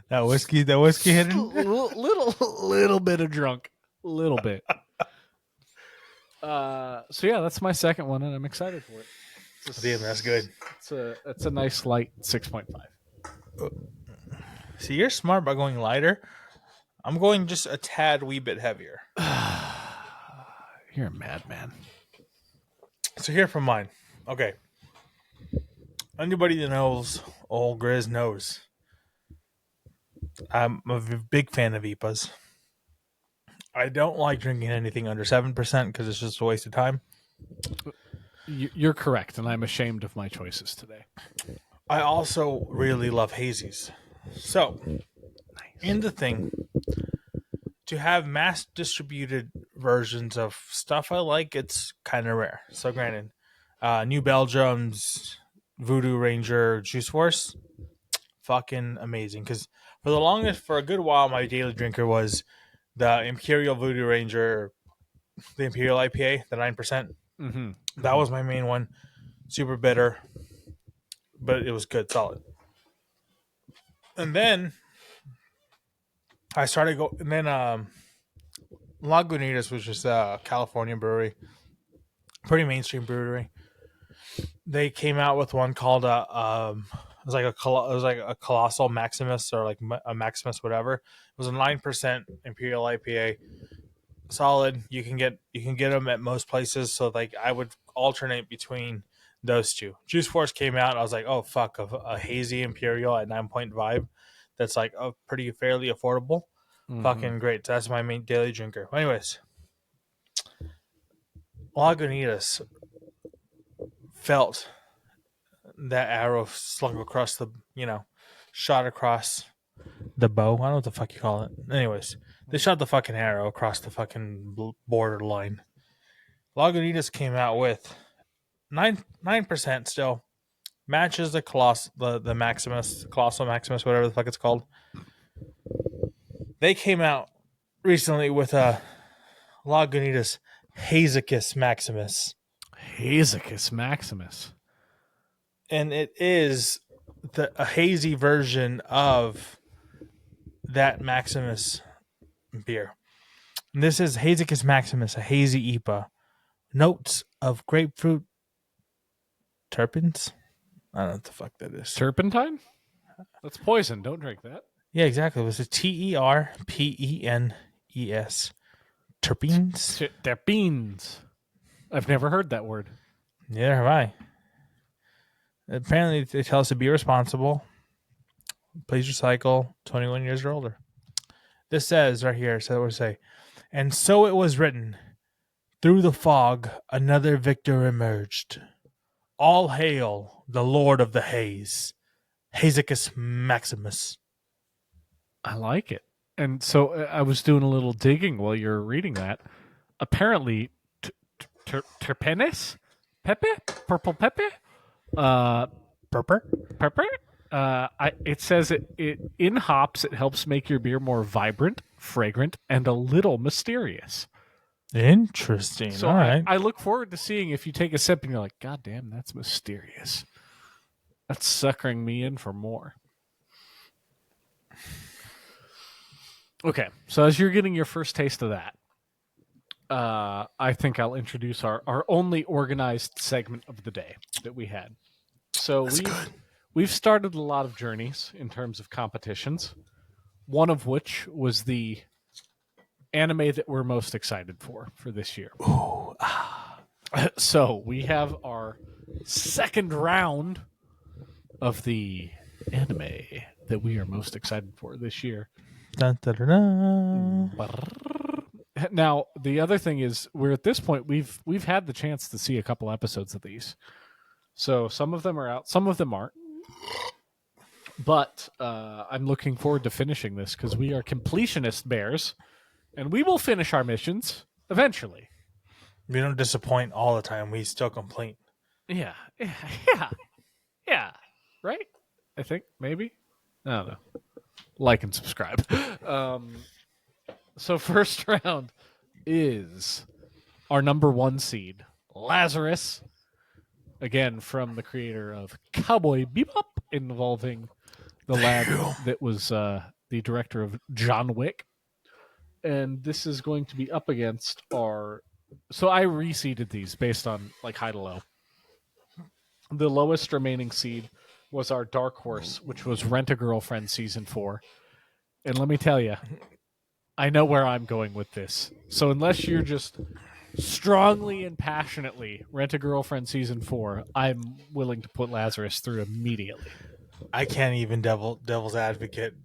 that whiskey hidden. little bit of drunk. Little bit. So yeah, that's my second one, and I'm excited for it. Damn, that's good. It's a nice light 6.5. See, you're smart by going lighter. I'm going just a tad wee bit heavier. You're a madman. So here from mine. Okay. Anybody that knows old Grizz knows. I'm a big fan of IPAs. I don't like drinking anything under 7% because it's just a waste of time. You're correct, and I'm ashamed of my choices today. I also really love hazies. So, in the thing, to have mass distributed versions of stuff I like, it's kind of rare. So, granted, New Belgium's Voodoo Ranger Juice Force, fucking amazing. Because for a good while, my daily drinker was the Imperial Voodoo Ranger, the Imperial IPA, the 9%. Mm-hmm. That was my main one. Super bitter, but it was good, solid. And then I started go. And then Lagunitas, which is a California brewery, pretty mainstream brewery. They came out with one called it was like a Colossal Maximus or like a Maximus whatever. It was a 9% Imperial IPA, solid. You can get them at most places. So like I would alternate between those two. Juice Force came out. I was like, oh fuck, a hazy Imperial at 9.5. That's like a pretty fairly affordable. Mm-hmm. Fucking great. So that's my main daily drinker. Anyways, Lagunitas felt that arrow slung across shot across the bow. I don't know what the fuck you call it. Anyways, they shot the fucking arrow across the fucking borderline. Lagunitas came out with 9% still. Matches the the Maximus, Colossal Maximus, whatever the fuck it's called. They came out recently with a Lagunitas Hazicus Maximus. Hazicus Maximus. And it is a hazy version of that Maximus beer. And this is Hazicus Maximus, a hazy IPA. Notes of grapefruit terpenes? I don't know what the fuck that is. Turpentine? That's poison. Don't drink that. Yeah, exactly. It was a TERPENES. Terpenes? Terpenes. I've never heard that word. Neither have I. Apparently, they tell us to be responsible. Please recycle 21 years or older. This says right here, so we say, and so it was written, through the fog, another victor emerged. All hail the Lord of the Haze, Hazicus Maximus. I like it. And so I was doing a little digging while you're reading that. Apparently, terpenes? Pepe? Purple pepe? Purper? Pepper? It says it in hops, it helps make your beer more vibrant, fragrant, and a little mysterious. Interesting. So all right. I look forward to seeing if you take a sip and you're like, God damn, that's mysterious. That's suckering me in for more. Okay, so as you're getting your first taste of that, I think I'll introduce our only organized segment of the day that we had. So we've started a lot of journeys in terms of competitions, one of which was the anime that we're most excited for this year. Ooh, So we have our second round of the anime that we are most excited for this year. Dun, dun, dun, dun. Now, the other thing is, we're at this point, we've had the chance to see a couple episodes of these. So some of them are out, some of them aren't. But I'm looking forward to finishing this because we are completionist bears, and we will finish our missions eventually. We don't disappoint all the time. We still complete. Yeah. Right? I think, maybe? I don't know. Like and subscribe. So first round is our number 1 seed, Lazarus. Again, from the creator of Cowboy Bebop, involving the lad that was the director of John Wick. And this is going to be up against our... So I reseeded these based on like high to low. The lowest remaining seed was our dark horse, which was Rent-A-Girlfriend Season 4. And let me tell you, I know where I'm going with this. So unless you're just strongly and passionately Rent-A-Girlfriend Season 4, I'm willing to put Lazarus through immediately. I can't even devil's advocate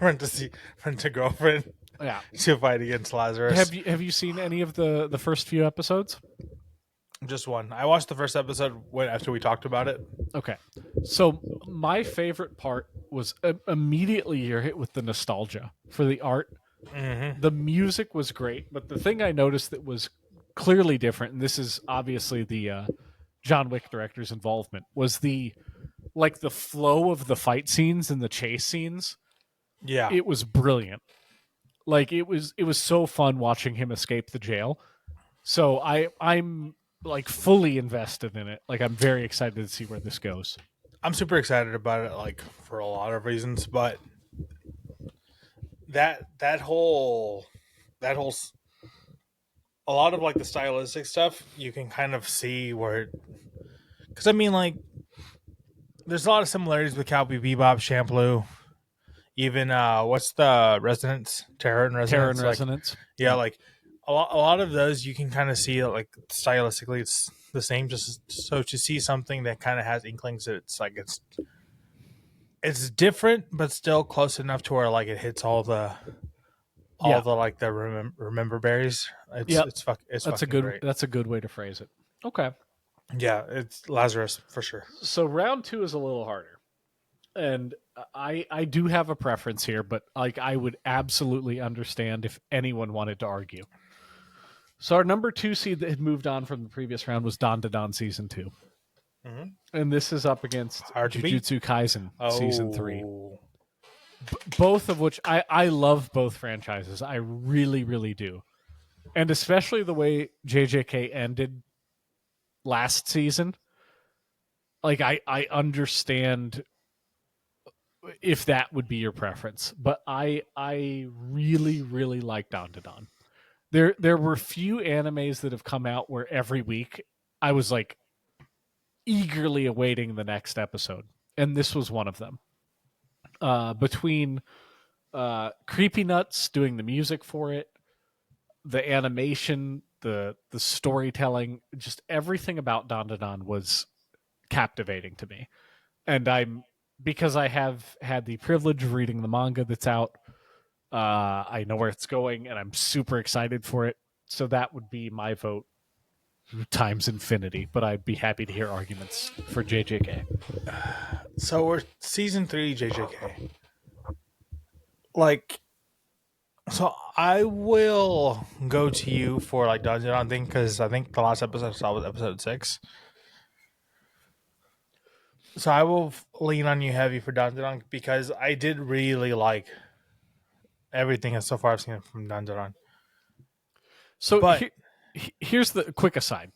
Rent-A-Girlfriend. Yeah. to fight against Lazarus. Have you seen any of the first few episodes? Just one. I watched the first episode after we talked about it. Okay. So my favorite part was immediately you're hit with the nostalgia for the art. Mm-hmm. The music was great, but the thing I noticed that was clearly different, and this is obviously the John Wick director's involvement, was the flow of the fight scenes and the chase scenes. Yeah. It was brilliant. Like it was so fun watching him escape the jail. So I'm like fully invested in it. Like I'm very excited to see where this goes. I'm super excited about it, like for a lot of reasons, but that whole a lot of like the stylistic stuff you can kind of see where, because I mean, like there's a lot of similarities with Cowboy Bebop, Shampoo, even what's the Resonance, Terror and Resonance, Terror and like, Resonance. yeah, like a lot of those you can kind of see like stylistically it's the same. Just so to see something that kind of has inklings that it's different, but still close enough to where like it hits all the like the remember berries. It's That's fucking a good great. that's a good way to phrase it. Okay. Yeah, it's Lazarus for sure. So round 2 is a little harder. And I do have a preference here, but like I would absolutely understand if anyone wanted to argue. So our number 2 seed that had moved on from the previous round was Dandadan Season 2. Mm-hmm. And this is up against Hard to beat. Jujutsu Kaisen Season 3. Oh. Both of which I love both franchises. I really, really do. And especially the way JJK ended last season. Like I understand if that would be your preference, but I really, really like Dandadan. There were few animes that have come out where every week I was like eagerly awaiting the next episode, and this was one of them. Between Creepy Nuts doing the music for it, the animation, the storytelling, just everything about Dandadan was captivating to me. And because I have had the privilege of reading the manga that's out, I know where it's going, and I'm super excited for it. So that would be my vote times infinity, but I'd be happy to hear arguments for JJK. So we're season 3 JJK. Like, so I will go to you for like Dandadan thing because I think the last episode I saw was episode 6. So I will lean on you heavy for Dandadan because I did really like everything so far I've seen from Dandadan. So But here's the quick aside.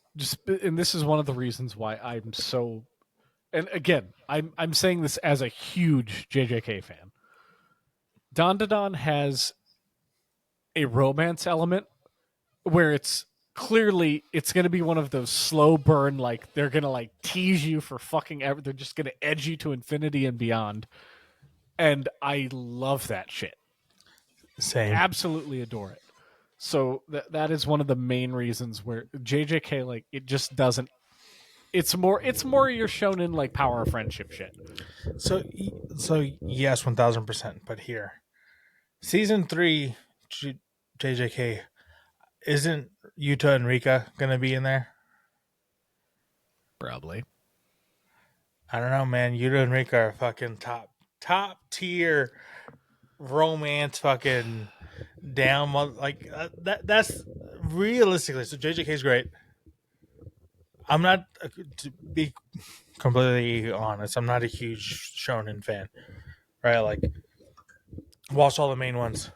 And this is one of the reasons why I'm so. And again, I'm saying this as a huge JJK fan. Dandadan has a romance element where it's clearly it's going to be one of those slow burn, like they're going to like tease you for fucking ever. They're just going to edge you to infinity and beyond. And I love that shit. same. Absolutely adore it. So that is one of the main reasons where JJK, like, it just doesn't. It's more your shonen like power of friendship shit. So yes, 1000%. But here, season 3 JJK, isn't Yuta and Rika gonna be in there? Probably. I don't know, man. Yuta and Rika are fucking top tier romance, fucking down like that's realistically. So JJK is great. I'm not, to be completely honest, I'm not a huge shonen fan, right? Like, watch all the main ones.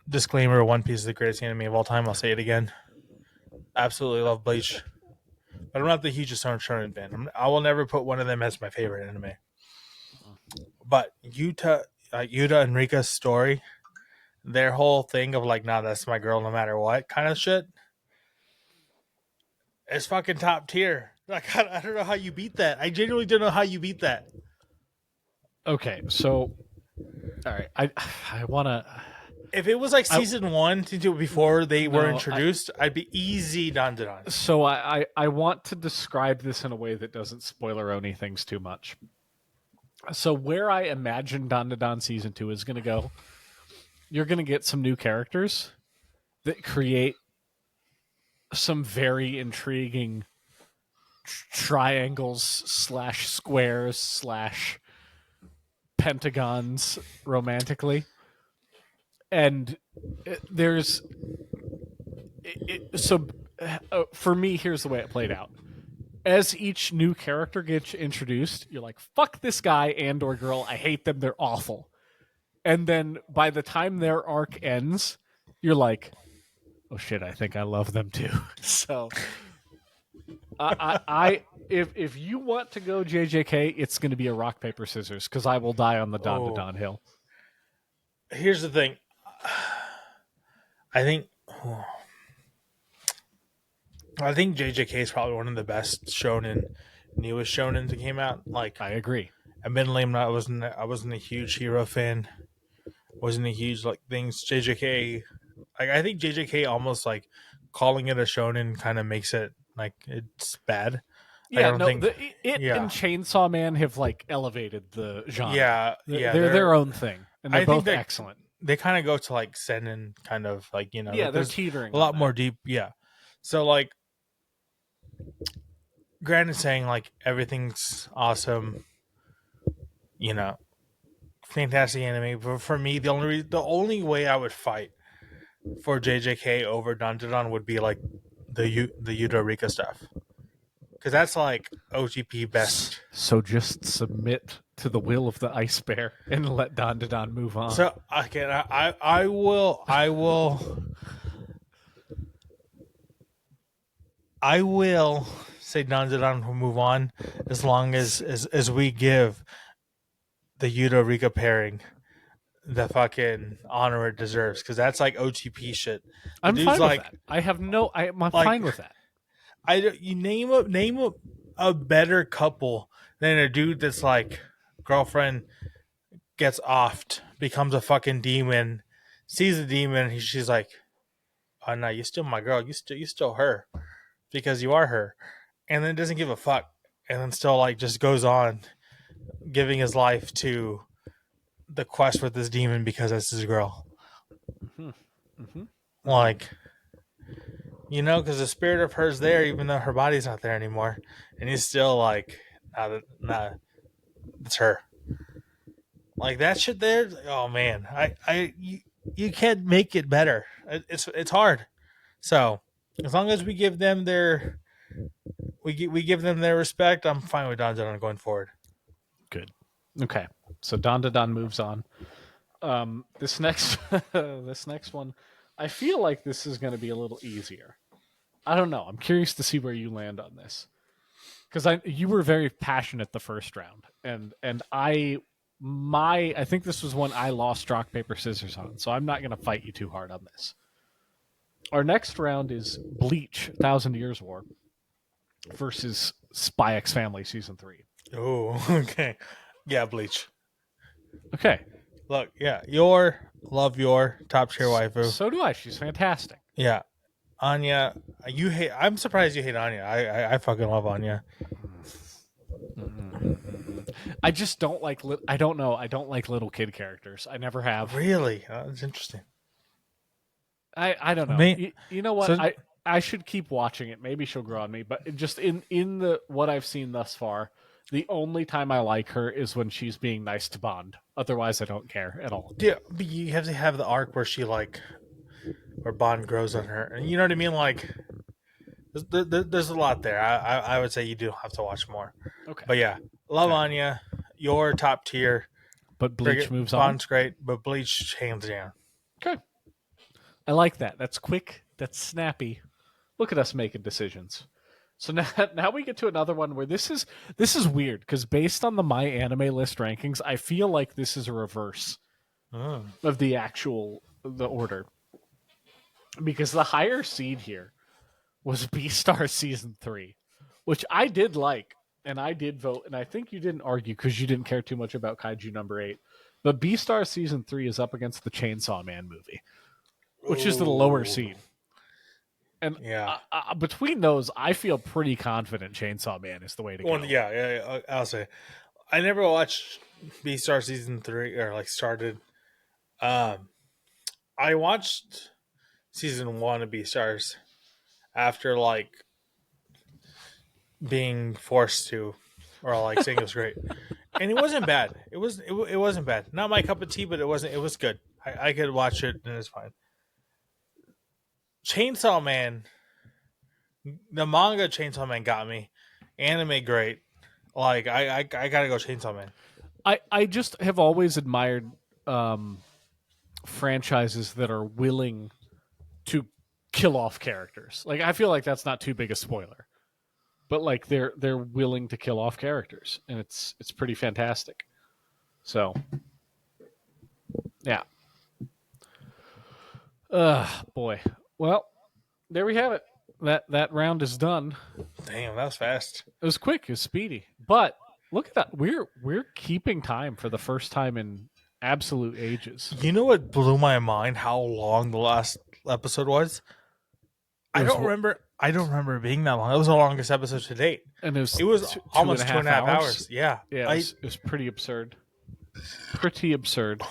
Disclaimer: One Piece is the greatest anime of all time. I'll say it again. Absolutely love Bleach, but I'm not the hugest shonen fan. I will never put one of them as my favorite anime. But Yuta and Rika's story, their whole thing of like, nah, that's my girl no matter what kind of shit, it's fucking top tier. Like, I don't know how you beat that. I genuinely don't know how you beat that. Okay, so all right, I want to. If it was like season 1 before they were introduced, I'd be easy Dandadan. So I want to describe this in a way that doesn't spoiler-oni things too much. So where I imagine Dandadan Season 2 is going to go you're going to get some new characters that create some very intriguing triangles / squares / pentagons romantically. And there's for me, here's the way it played out. As each new character gets introduced, you're like, fuck this guy and or girl, I hate them, they're awful. And then by the time their arc ends, you're like, oh shit, I think I love them too. So if you want to go JJK, it's going to be a rock paper scissors, because I will die on the Don hill. Here's the thing. I think JJK is probably one of the best newest shonen that came out. Like, I agree. Admittedly, I wasn't a huge hero fan. Wasn't a huge like things. JJK, I think JJK almost like calling it a shonen kind of makes it like it's bad. Yeah, and Chainsaw Man have like elevated the genre. They're their own thing, and they're both excellent. They kind of go to like seinen, kind of like, you know. Yeah, they're teetering a lot more deep. Yeah, so like, granted, saying like everything's awesome, you know, fantastic anime. But for me, the only way I would fight for JJK over Dandadan would be like the Yuta-Rika stuff, because that's like OGP best. So just submit to the will of the ice bear and let Dandadan move on. So again, I will say Dandadan will move on as long as we give the Yuta-Rika pairing the fucking honor it deserves, because that's like OTP shit. I'm fine with that. I'm fine with that. You name a better couple than a dude that's like, girlfriend gets offed, becomes a fucking demon, sees a demon, and she's like, oh no, you're still my girl, you still her, because you are her, and then doesn't give a fuck, and then still like just goes on giving his life to the quest with this demon because that's his girl. Like, you know, because the spirit of her's there even though her body's not there anymore, and he's still like, nah, it's her. Like that shit there. Oh man, you can't make it better. It's hard. So as long as we give them their respect, I'm fine with Dandadan going forward. Good. Okay. So Dandadan moves on. This next one, I feel like this is going to be a little easier. I don't know. I'm curious to see where you land on this, because you were very passionate the first round, and I think this was one I lost rock paper scissors on, so I'm not going to fight you too hard on this. Our next round is Bleach: 1,000 Years War versus Spy X Family Season 3. Oh, okay. Yeah, Bleach. Okay. Look, yeah, love your top tier waifu. So do I. She's fantastic. Yeah. Anya, I'm surprised you hate Anya. I fucking love Anya. I just don't like, I don't know. I don't like little kid characters. I never have. Really? That's interesting. I don't know. You know what? So, I should keep watching it. Maybe she'll grow on me. But just in what I've seen thus far, the only time I like her is when she's being nice to Bond. Otherwise, I don't care at all. Yeah, but you have to have the arc where where Bond grows on her. And you know what I mean? Like, there's a lot there. I would say you do have to watch more. Okay. But yeah, love Anya. Your top tier. But Bleach moves on. Bond's great, but Bleach hands down. Okay. I like that. That's quick. That's snappy. Look at us making decisions. So now we get to another one where this is weird, because based on the My Anime List rankings, I feel like this is a reverse of the order. Because the higher seed here was Beastars Season 3, which I did like, and I did vote, and I think you didn't argue because you didn't care too much about Kaiju number 8. But Beastars Season 3 is up against the Chainsaw Man movie, which is the lower seed. And yeah, between those, I feel pretty confident Chainsaw Man is the way to go. Well, yeah, I'll say. I never watched Beastars Season 3, or like started. I watched season 1 of Beastars after like being forced to, or like saying it was great, and it wasn't bad. It wasn't bad. Not my cup of tea, but it wasn't. It was good. I could watch it and it's fine. Chainsaw Man, the manga Chainsaw Man got me. Anime great. Like I gotta go Chainsaw Man. I just have always admired franchises that are willing to kill off characters. Like I feel like that's not too big a spoiler, but like they're willing to kill off characters, and it's pretty fantastic. So, yeah. Boy. Well, there we have it. That round is done. Damn, that was fast. It was quick. It was speedy. But look at that. We're keeping time for the first time in absolute ages. You know what blew my mind? How long the last episode was? I don't remember it being that long. It was the longest episode to date. And it was almost 2.5 hours. Yeah. Yeah, it was pretty absurd. Pretty absurd.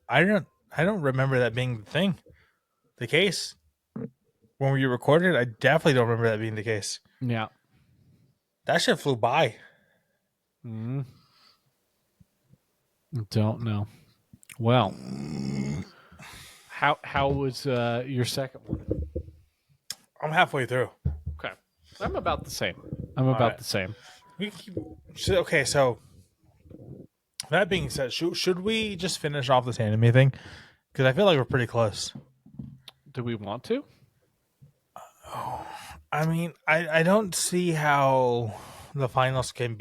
I don't remember that being the case. When we recorded, I definitely don't remember that being the case. Yeah. That shit flew by. Don't know. Well, how was your second one? I'm halfway through. Okay. I'm about the same. The same. Okay, so that being said, should we just finish off this anime thing? Because I feel like we're pretty close. Do we want to? I mean, I don't see how the finals can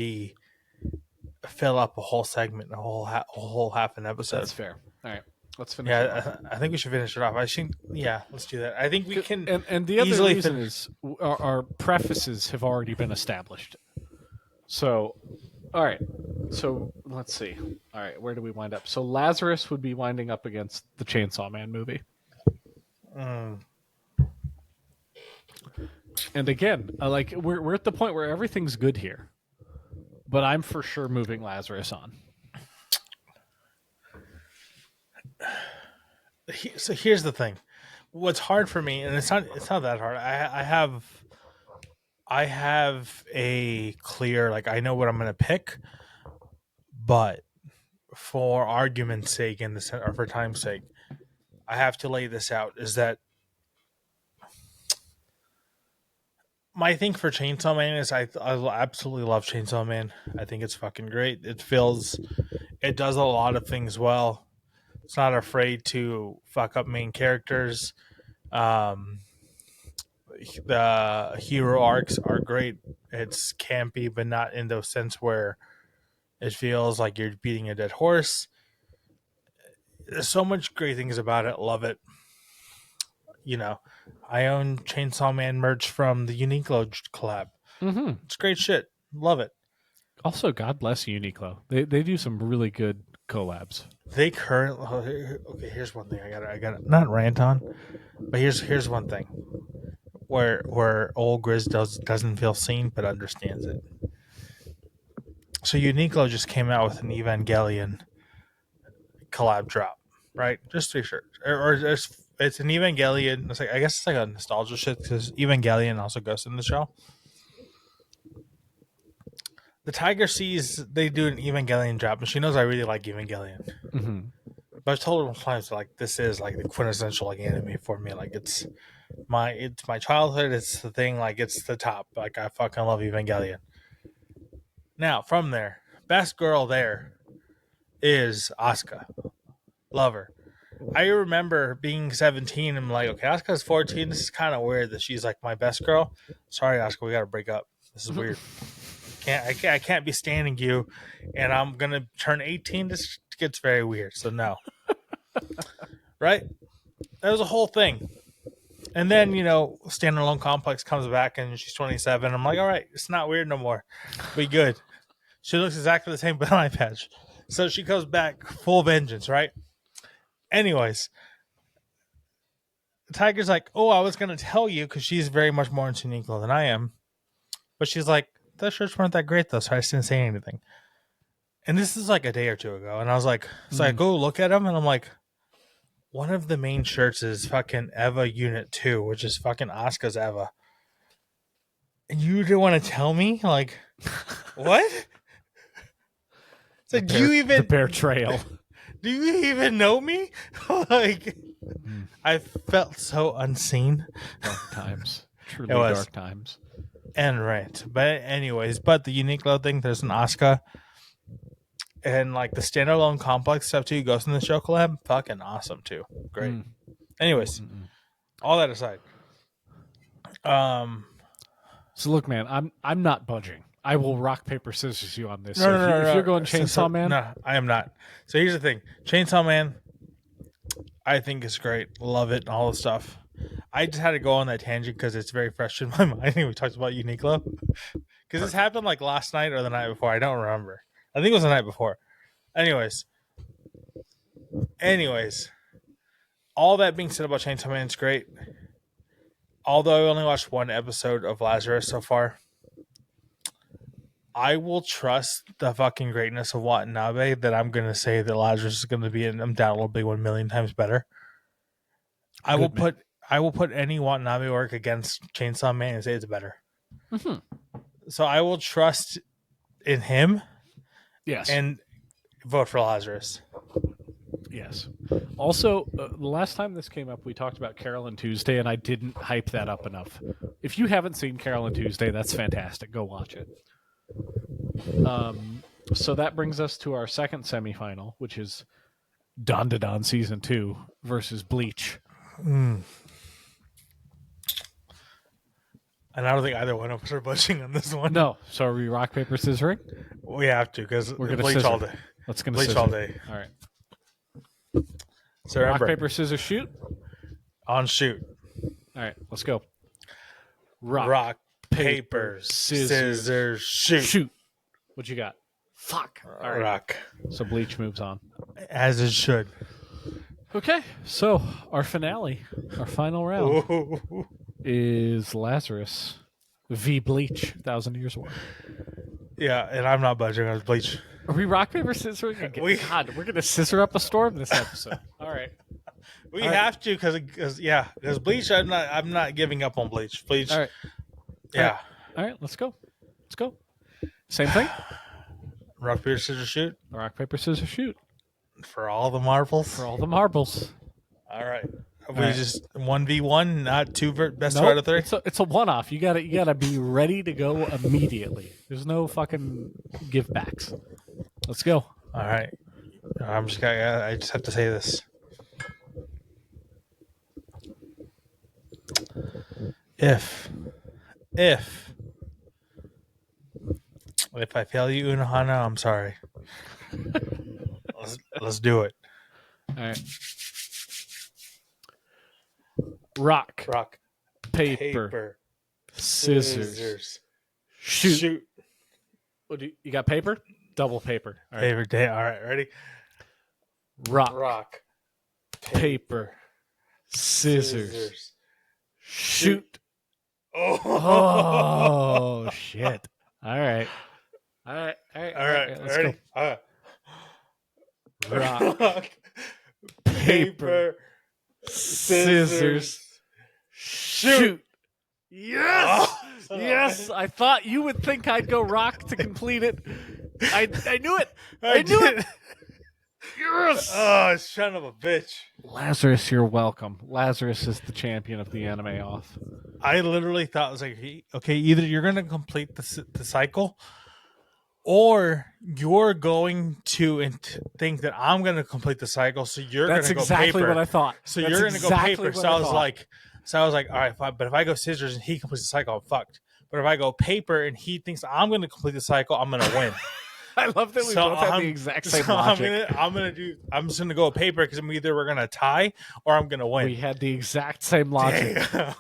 fill up a whole segment, a whole half an episode. That's fair. All right, let's finish. Yeah, I think we should finish it off. Let's do that. I think we can. And the other reason is our prefaces have already been established. So, all right. So let's see. All right, where do we wind up? So Lazarus would be winding up against the Chainsaw Man movie. And again, like we're at the point where everything's good here, but I'm for sure moving Lazarus on. So here's the thing: what's hard for me, and it's not that hard. I have a clear, like, I know what I'm going to pick, but for argument's sake or for time's sake, I have to lay this out. Is that my thing for Chainsaw Man is I absolutely love Chainsaw Man. I think it's fucking great. It does a lot of things well. It's not afraid to fuck up main characters. The hero arcs are great. It's campy, but not in the sense where it feels like you're beating a dead horse. There's so much great things about it. Love it. You know, I own Chainsaw Man merch from the Uniqlo collab. Mm-hmm. It's great shit. Love it. Also, God bless Uniqlo. They do some really good collabs. They currently okay. Here's one thing I got not rant on, but here's one thing where old Grizz doesn't feel seen but understands it. So Uniqlo just came out with an Evangelion collab drop, right? Just 3 shirts, or it's an Evangelion. It's like, I guess it's like a nostalgia shit because Evangelion also goes in the show. The Tiger sees they do an Evangelion drop, and she knows I really like Evangelion. Mm-hmm. But I've told her times, like, this is like the quintessential like anime for me. Like, it's my childhood. It's the thing. Like, it's the top. Like, I fucking love Evangelion. Now from there, best girl there is Asuka. Love her. I remember being 17. I'm like, okay, Asuka's 14. This is kind of weird that she's like my best girl. Sorry, Asuka, we got to break up. This is weird. I can't be standing you, and I'm gonna turn 18. This gets very weird. So no, right? That was a whole thing. And then, Standalone Complex comes back, and she's 27. I'm like, all right, it's not weird no more. We good. She looks exactly the same with an eye patch. So she comes back full vengeance, right? Anyways, Tiger's like, oh, I was gonna tell you because she's very much more into Uniqlo than I am, but she's like, the shirts weren't that great though, so I just didn't say anything. And this is like a day or two ago, and I was like, so I go look at them, and I'm like, one of the main shirts is fucking Eva Unit 2, which is fucking Asuka's Eva. And you didn't want to tell me? Like, what? So do you even... The Bear Trail. Do you even know me? Like, I felt so unseen. Dark times. Truly It was. dark times. And right. But anyways, but the Uniqlo thing, there's an Asuka. And like the standalone complex stuff too, Ghost in the Shell collab, fucking awesome too. Great. Anyways, all that aside. So look, man, I'm not budging. I will rock, paper, scissors you on this. No, If you're going Chainsaw Man, no, I am not. So here's the thing: Chainsaw Man, I think is great. Love it, all the stuff. I just had to go on that tangent because it's very fresh in my mind. We talked about Uniqlo because this happened like last night or the night before. I don't remember. I think it was the night before. Anyways, all that being said about Chainsaw Man, it's great. Although I only watched one episode of Lazarus so far, I will trust the fucking greatness of Watanabe that I'm going to say that Lazarus is going to be undoubtedly 1 million times better. I will put any Watanabe work against Chainsaw Man and say it's better. Mm-hmm. So I will trust in him. Yes. And vote for Lazarus. Yes. Also, the last time this came up, we talked about Carol and Tuesday, and I didn't hype that up enough. If you haven't seen Carol and Tuesday, that's fantastic. Go watch it. So that brings us to our second semifinal, which is Don Season 2 versus Bleach. And I don't think either one of us are budging on this one. No. So are we rock, paper, scissoring? We have to because We're going to Bleach scissor. all day. Let's go Bleach scissor. all day. All right. So remember, Rock, paper, scissors, shoot. on shoot. All right. Let's go. Rock, Rock, paper, paper, scissors, scissors, shoot. shoot. What you got? Fuck. All right. Rock. So Bleach moves on. As it should. Okay. So our finale, our final round Ooh. is Lazarus v. Bleach, 1,000 Years War. Yeah, and I'm not budging on Bleach. Are we rock, paper, scissoring again? God, we're going to scissor up a storm this episode. All right. We All right. have to because Bleach. I'm not giving up on Bleach. Bleach. All right. Yeah. All right. Let's go. Let's go. Same thing. Rock, paper, scissors, shoot Rock, paper, scissors, shoot. for all the marbles. For all the marbles. All right. We right. just 1v1, not two best Nope, two out of three. It's a one-off. You gotta be ready to go immediately. There's no fucking give backs. Let's go. All right. I just have to say this. If I fail you, Unohana, I'm sorry. let's do it. All right. Rock, Rock, paper, scissors, shoot. What you got? Paper, double paper. All right. Favorite day. All right, ready? Rock, paper, scissors, shoot. Oh shit! All right. Let's Ready? go. Rock, paper, scissors, shoot. Yes! Yes! I thought you would think I'd go rock to complete it. I knew it! I knew it! Yes! Oh, son of a bitch. Lazarus, you're welcome. Lazarus is the champion of the anime off. I literally thought it was like, okay, either you're going to complete the cycle or you're going to think that I'm going to complete the cycle, so you're going That's to go exactly paper. what I thought. So That's you're going to go exactly paper. what So I I was thought. like, all right, fine, but if I go scissors and he completes the cycle, I'm fucked. But if I go paper and he thinks I'm going to complete the cycle, I'm going to win. I love that we So both have I'm- the exact same So logic. I'm just going to go paper because either we're going to tie or I'm going to win. We had the exact same logic. Damn.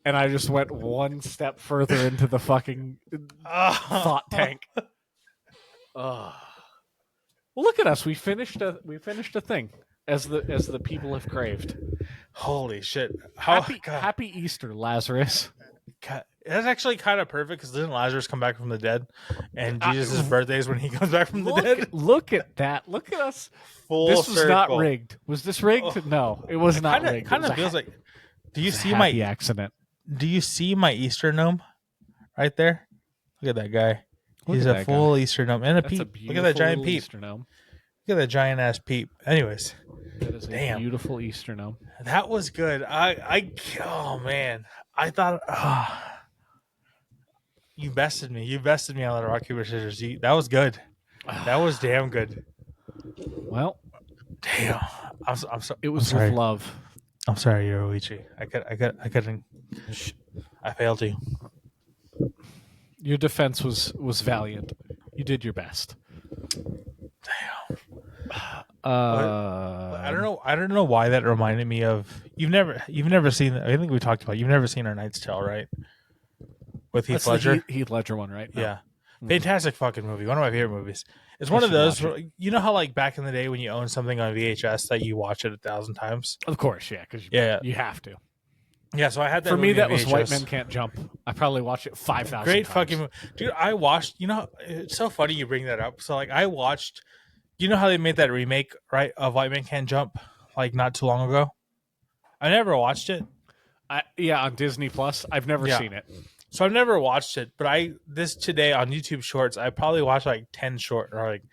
And I just went one step further into the fucking thought tank. Well, look at us. We finished a thing as the people have craved. Holy shit. Happy Easter, Lazarus. God, that's actually kind of perfect because doesn't Lazarus come back from the dead? And Jesus' birthday is when he comes back from the dead. Look at that! Look at us. Full This was circle. not rigged. Was this rigged? Oh. No, it was not rigged. Kind It of was feels like. Do you it was a see happy my accident? Do you see my Easter gnome right there? Look at that guy. Look He's at a that full guy. Easter gnome and a That's a peep. beautiful Look at that giant little peep. Easter gnome. Look at that giant ass peep. Anyways, That is a Damn. beautiful Easter gnome. that was good. Oh man, I thought you bested me. You bested me on the rock paper scissors. That was good. That was damn good. Well, Damn. I'm so. it was I'm sorry. with love. I'm sorry, Yoruichi. I couldn't. I failed you. Your defense was valiant. You did your best. I don't know why that reminded me of. You've never seen. I think we talked about. You've never seen Our Knight's Tale, right? With Heath That's the Ledger. Heath Ledger one, right? No. Yeah, fantastic fucking movie. One of my favorite movies. It's one of should those. watch Where, you know how like back in the day when you own something on VHS that you watch it 1,000 times. Of course, yeah, because Yeah. you have to. Yeah, so I had that. For me, movie that on was VHS. White Men Can't Jump. I probably watched it 5,000 Great times. fucking movie. Dude, I watched, it's so funny you bring that up. So, like, I watched, you know how they made that remake, right, of White Man Can't Jump, like, not too long ago? I never watched it. Yeah, on Disney Plus. I've never Yeah. seen it. So, I've never watched it, but this today on YouTube Shorts, I probably watched, like, 10 short, or, like,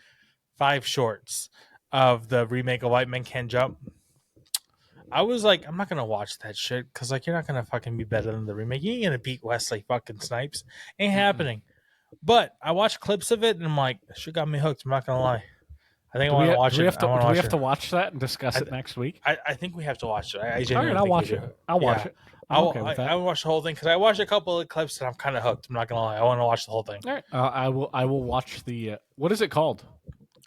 5 shorts of the remake of White Man Can't Jump. I was like, I'm not going to watch that shit, because, like, you're not going to fucking be better than the remake. You ain't going to beat Wesley fucking Snipes. Ain't happening. But I watched clips of it, and I'm like, shit got me hooked. I'm not going to lie. I think I want to watch it. Do we have it. to watch that and discuss it next week? I think we have to watch it. I All genuinely right, I'll think watch we it. do. I'll watch Yeah. it. I'm okay with I that. watched the whole thing because I watched a couple of clips and I'm kind of hooked. I'm not gonna lie. I want to watch the whole thing. All right, I will watch the. What is it called?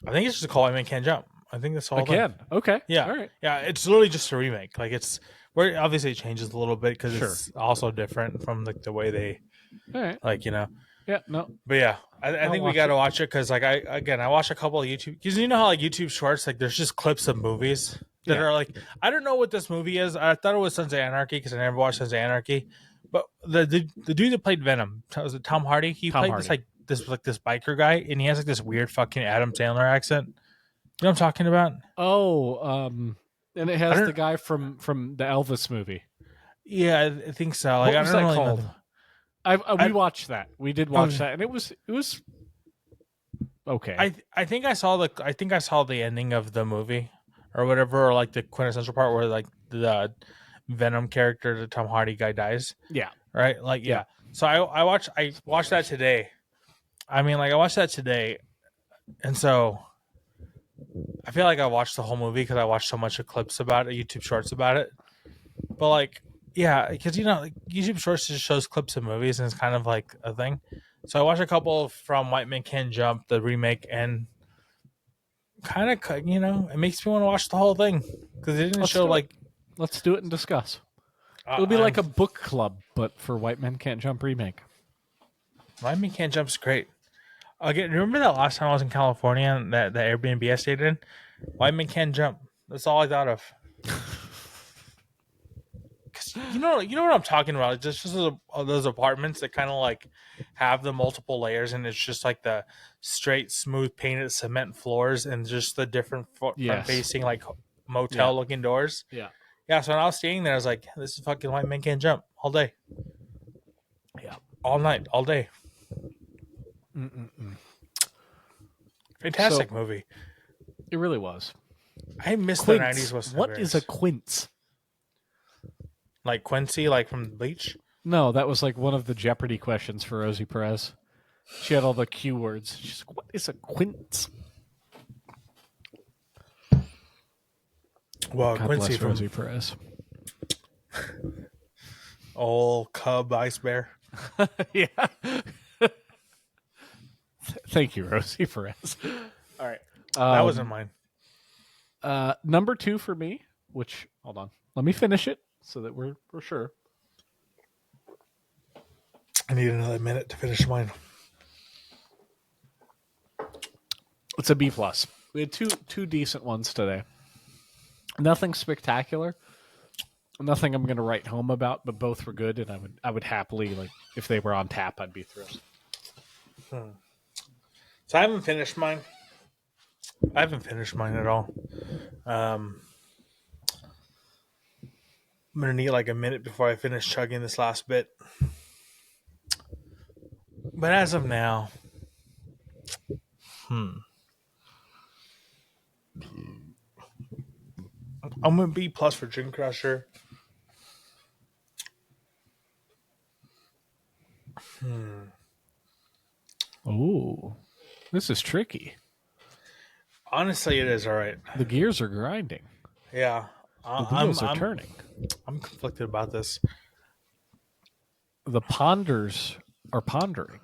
I think it's just called White Man Can't Jump. I think that's all. Again. Okay. Yeah. All right. Yeah. It's literally just a remake. Like it's where obviously it changes a little bit because it's also different from like the way they All right. like Yeah. No. But yeah, I think we watch got to it. watch it because like I watched a couple of YouTube because you know how like YouTube Shorts like there's just clips of movies that Yeah. are like I don't know what this movie is. I thought it was Sons of Anarchy because I never watched Sons of Anarchy, but the dude that played Venom was it Tom Hardy? He Tom played Hardy. this biker guy and he has like this weird fucking Adam Sandler accent. You know what I'm talking about? Oh. And it I has don't- the guy from the Elvis movie. Yeah, I think so. Like What was I don't that really know called? the- We watched that. We did watch that, and it was okay. I think I saw the ending of the movie or whatever, or like the quintessential part where like the Venom character, the Tom Hardy guy dies. Yeah. Right? Like yeah. So I watched that today. I mean like I watched that today. And so I feel like I watched the whole movie because I watched so much of clips about it, YouTube shorts about it. But like yeah, because like YouTube Shorts just shows clips of movies and it's kind of like a thing. So I watched a couple from White Man Can't Jump, the remake, and kind of it makes me want to watch the whole thing because it didn't show do it. like Let's do it and discuss. It'll be like a book club, but for White Men Can't Jump remake. White Man Can't Jump's great. Again, remember that last time I was in California and that Airbnb I stayed in? White Man Can't Jump. That's all I thought of. You know what I'm talking about. It's just those apartments that kind of like have the multiple layers, and it's just like the straight, smooth, painted cement floors, and just the different front-facing like motel-looking doors. Yeah. Yeah. So when I was staying there, I was like, "This is fucking White Man Can't Jump all day, Yeah. all night, all day." Fantastic movie. It really was. I miss Quince. the '90s. Was What is a quince? like Quincy, like from Bleach? No, that was like one of the Jeopardy questions for Rosie Perez. She had all the Q words. She's like, what is a quince? Well, God Quincy bless from Rosie Perez. old Cub Ice Bear. Yeah. Thank you, Rosie Perez. All right. That wasn't mine. Number 2 for me, which, hold on. Let me finish it so that we're sure. I need another minute to finish mine. It's a B+. We had two decent ones today. Nothing spectacular. Nothing I'm going to write home about, but both were good, and I would happily, like, if they were on tap, I'd be thrilled. So I haven't finished mine. I haven't finished mine at all. I'm gonna need like a minute before I finish chugging this last bit. But as of now, I'm gonna B plus for Gin Crusher. Ooh, this is tricky. Honestly, it is all right. The gears are grinding. Yeah, The wheels are turning. I'm conflicted about this. The ponders are pondering.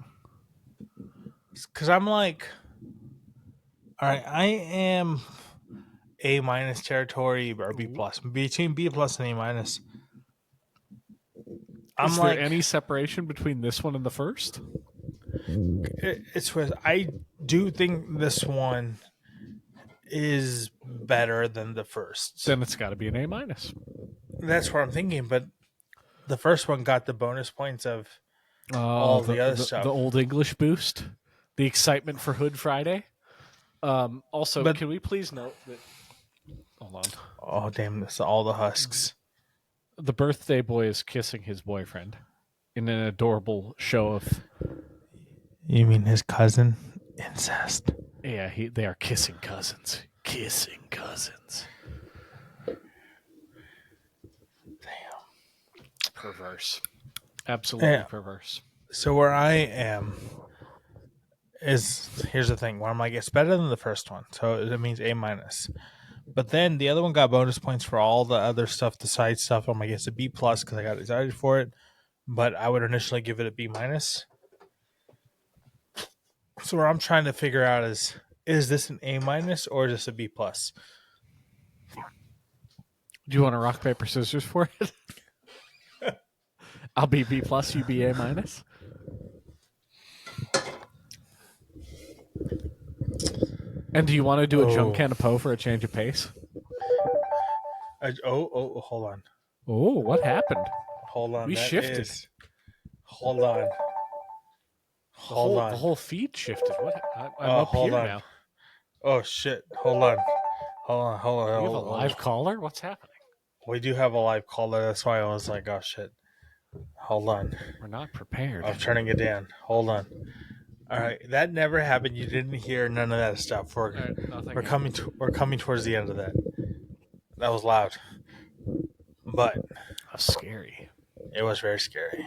Because I'm like, all right, I am A minus territory or B plus. Between B plus and A minus. I'm Is like, there any separation between this one and the first? it's with, I do think this one is better than the first. Then it's got to be an A minus. That's what I'm thinking, but the first one got the bonus points of all the other stuff. The old English boost, the excitement for Hood Friday. Also, But- can we please note that? Hold on. Oh, damn, this all the husks. The birthday boy is kissing his boyfriend in an adorable show of. You mean his cousin? Incest. Yeah, they are kissing cousins. Kissing cousins. Damn. Perverse. Absolutely Yeah. perverse. So where I am is, here's the thing, where I'm like, it's better than the first one, so it means A minus. But then the other one got bonus points for all the other stuff, the side stuff. I'm like, it's a B plus because I got excited for it, but I would initially give it a B minus. So what I'm trying to figure out is this an A minus or is this a B plus? Do you want to rock, paper, scissors for it? I'll be B plus, you be A minus. And do you want to do a junk can of Po for a change of pace? Hold on. Oh, what happened? Hold on. We that shifted. is- Hold on. Hold on. The whole feed shifted. What? I'm up hold here on. now. Oh, shit. Hold on. Hold on. Hold on. You have a hold on. live caller? What's happening? We do have a live caller. That's why I was like, oh, shit. Hold on. We're not prepared. I'm turning it down. Hold on. All right. That never happened. You didn't hear none of that stuff. We're coming towards the end of that. That was loud. But That's scary. it was very scary.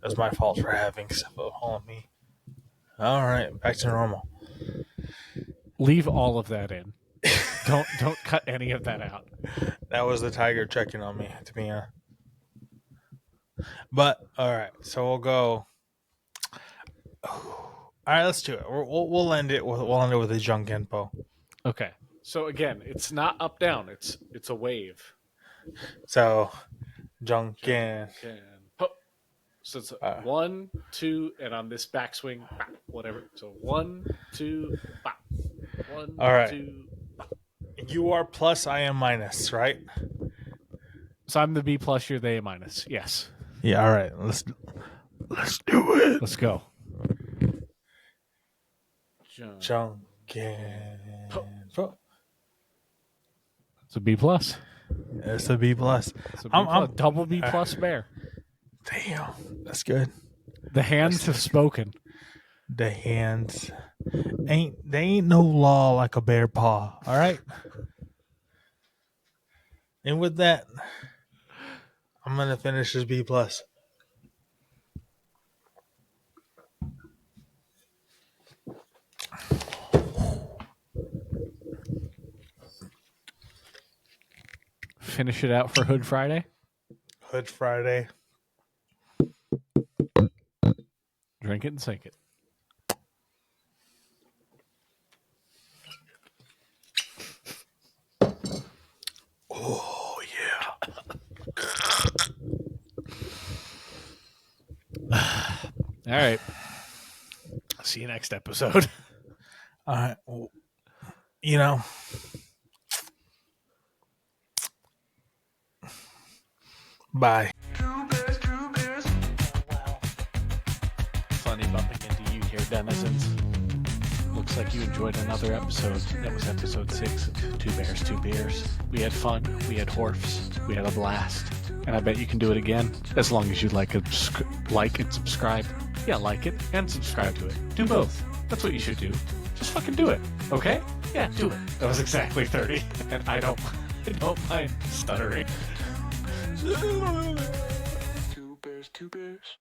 It was my fault for having stuff on me. All right. Back to normal. Leave all of that in. Don't cut any of that out. That was the tiger checking on me, to be honest. But all right, so we'll go. All right, let's do it. We'll end it with a junk info. Okay. So again, it's not up down. It's a wave. So junk in. And po. So it's 1, 2, and on this backswing, bop, whatever. So 1, 2, bop. 1, All right. 2. Bop. You are plus, I am minus, right? So I'm the B plus. You're the A minus. Yes. Yeah. All right. Let's do it. Let's go. Junk info. It's a B plus. It's a B plus. It's a B I'm plus. Double B plus bear. Damn, that's good. The hands have spoken. The hands ain't no law like a bear paw. All right. And with that, I'm gonna finish this B plus. Finish it out for Hood Friday. Hood Friday. Drink it and sink it. Oh yeah. All right. See you next episode. All right. Well, you know, Bye. Funny bumping into you here, denizens. Looks like you enjoyed another episode. That was episode 6 of Two Bears, Two Beers. We had fun, we had horfs, we had a blast. And I bet you can do it again, as long as you like and subscribe. Yeah, like it and subscribe to it. Do both. That's what you should do. Just fucking do it, okay? Yeah, do it. That was exactly 30, and I don't mind stuttering. Two bears, two bears.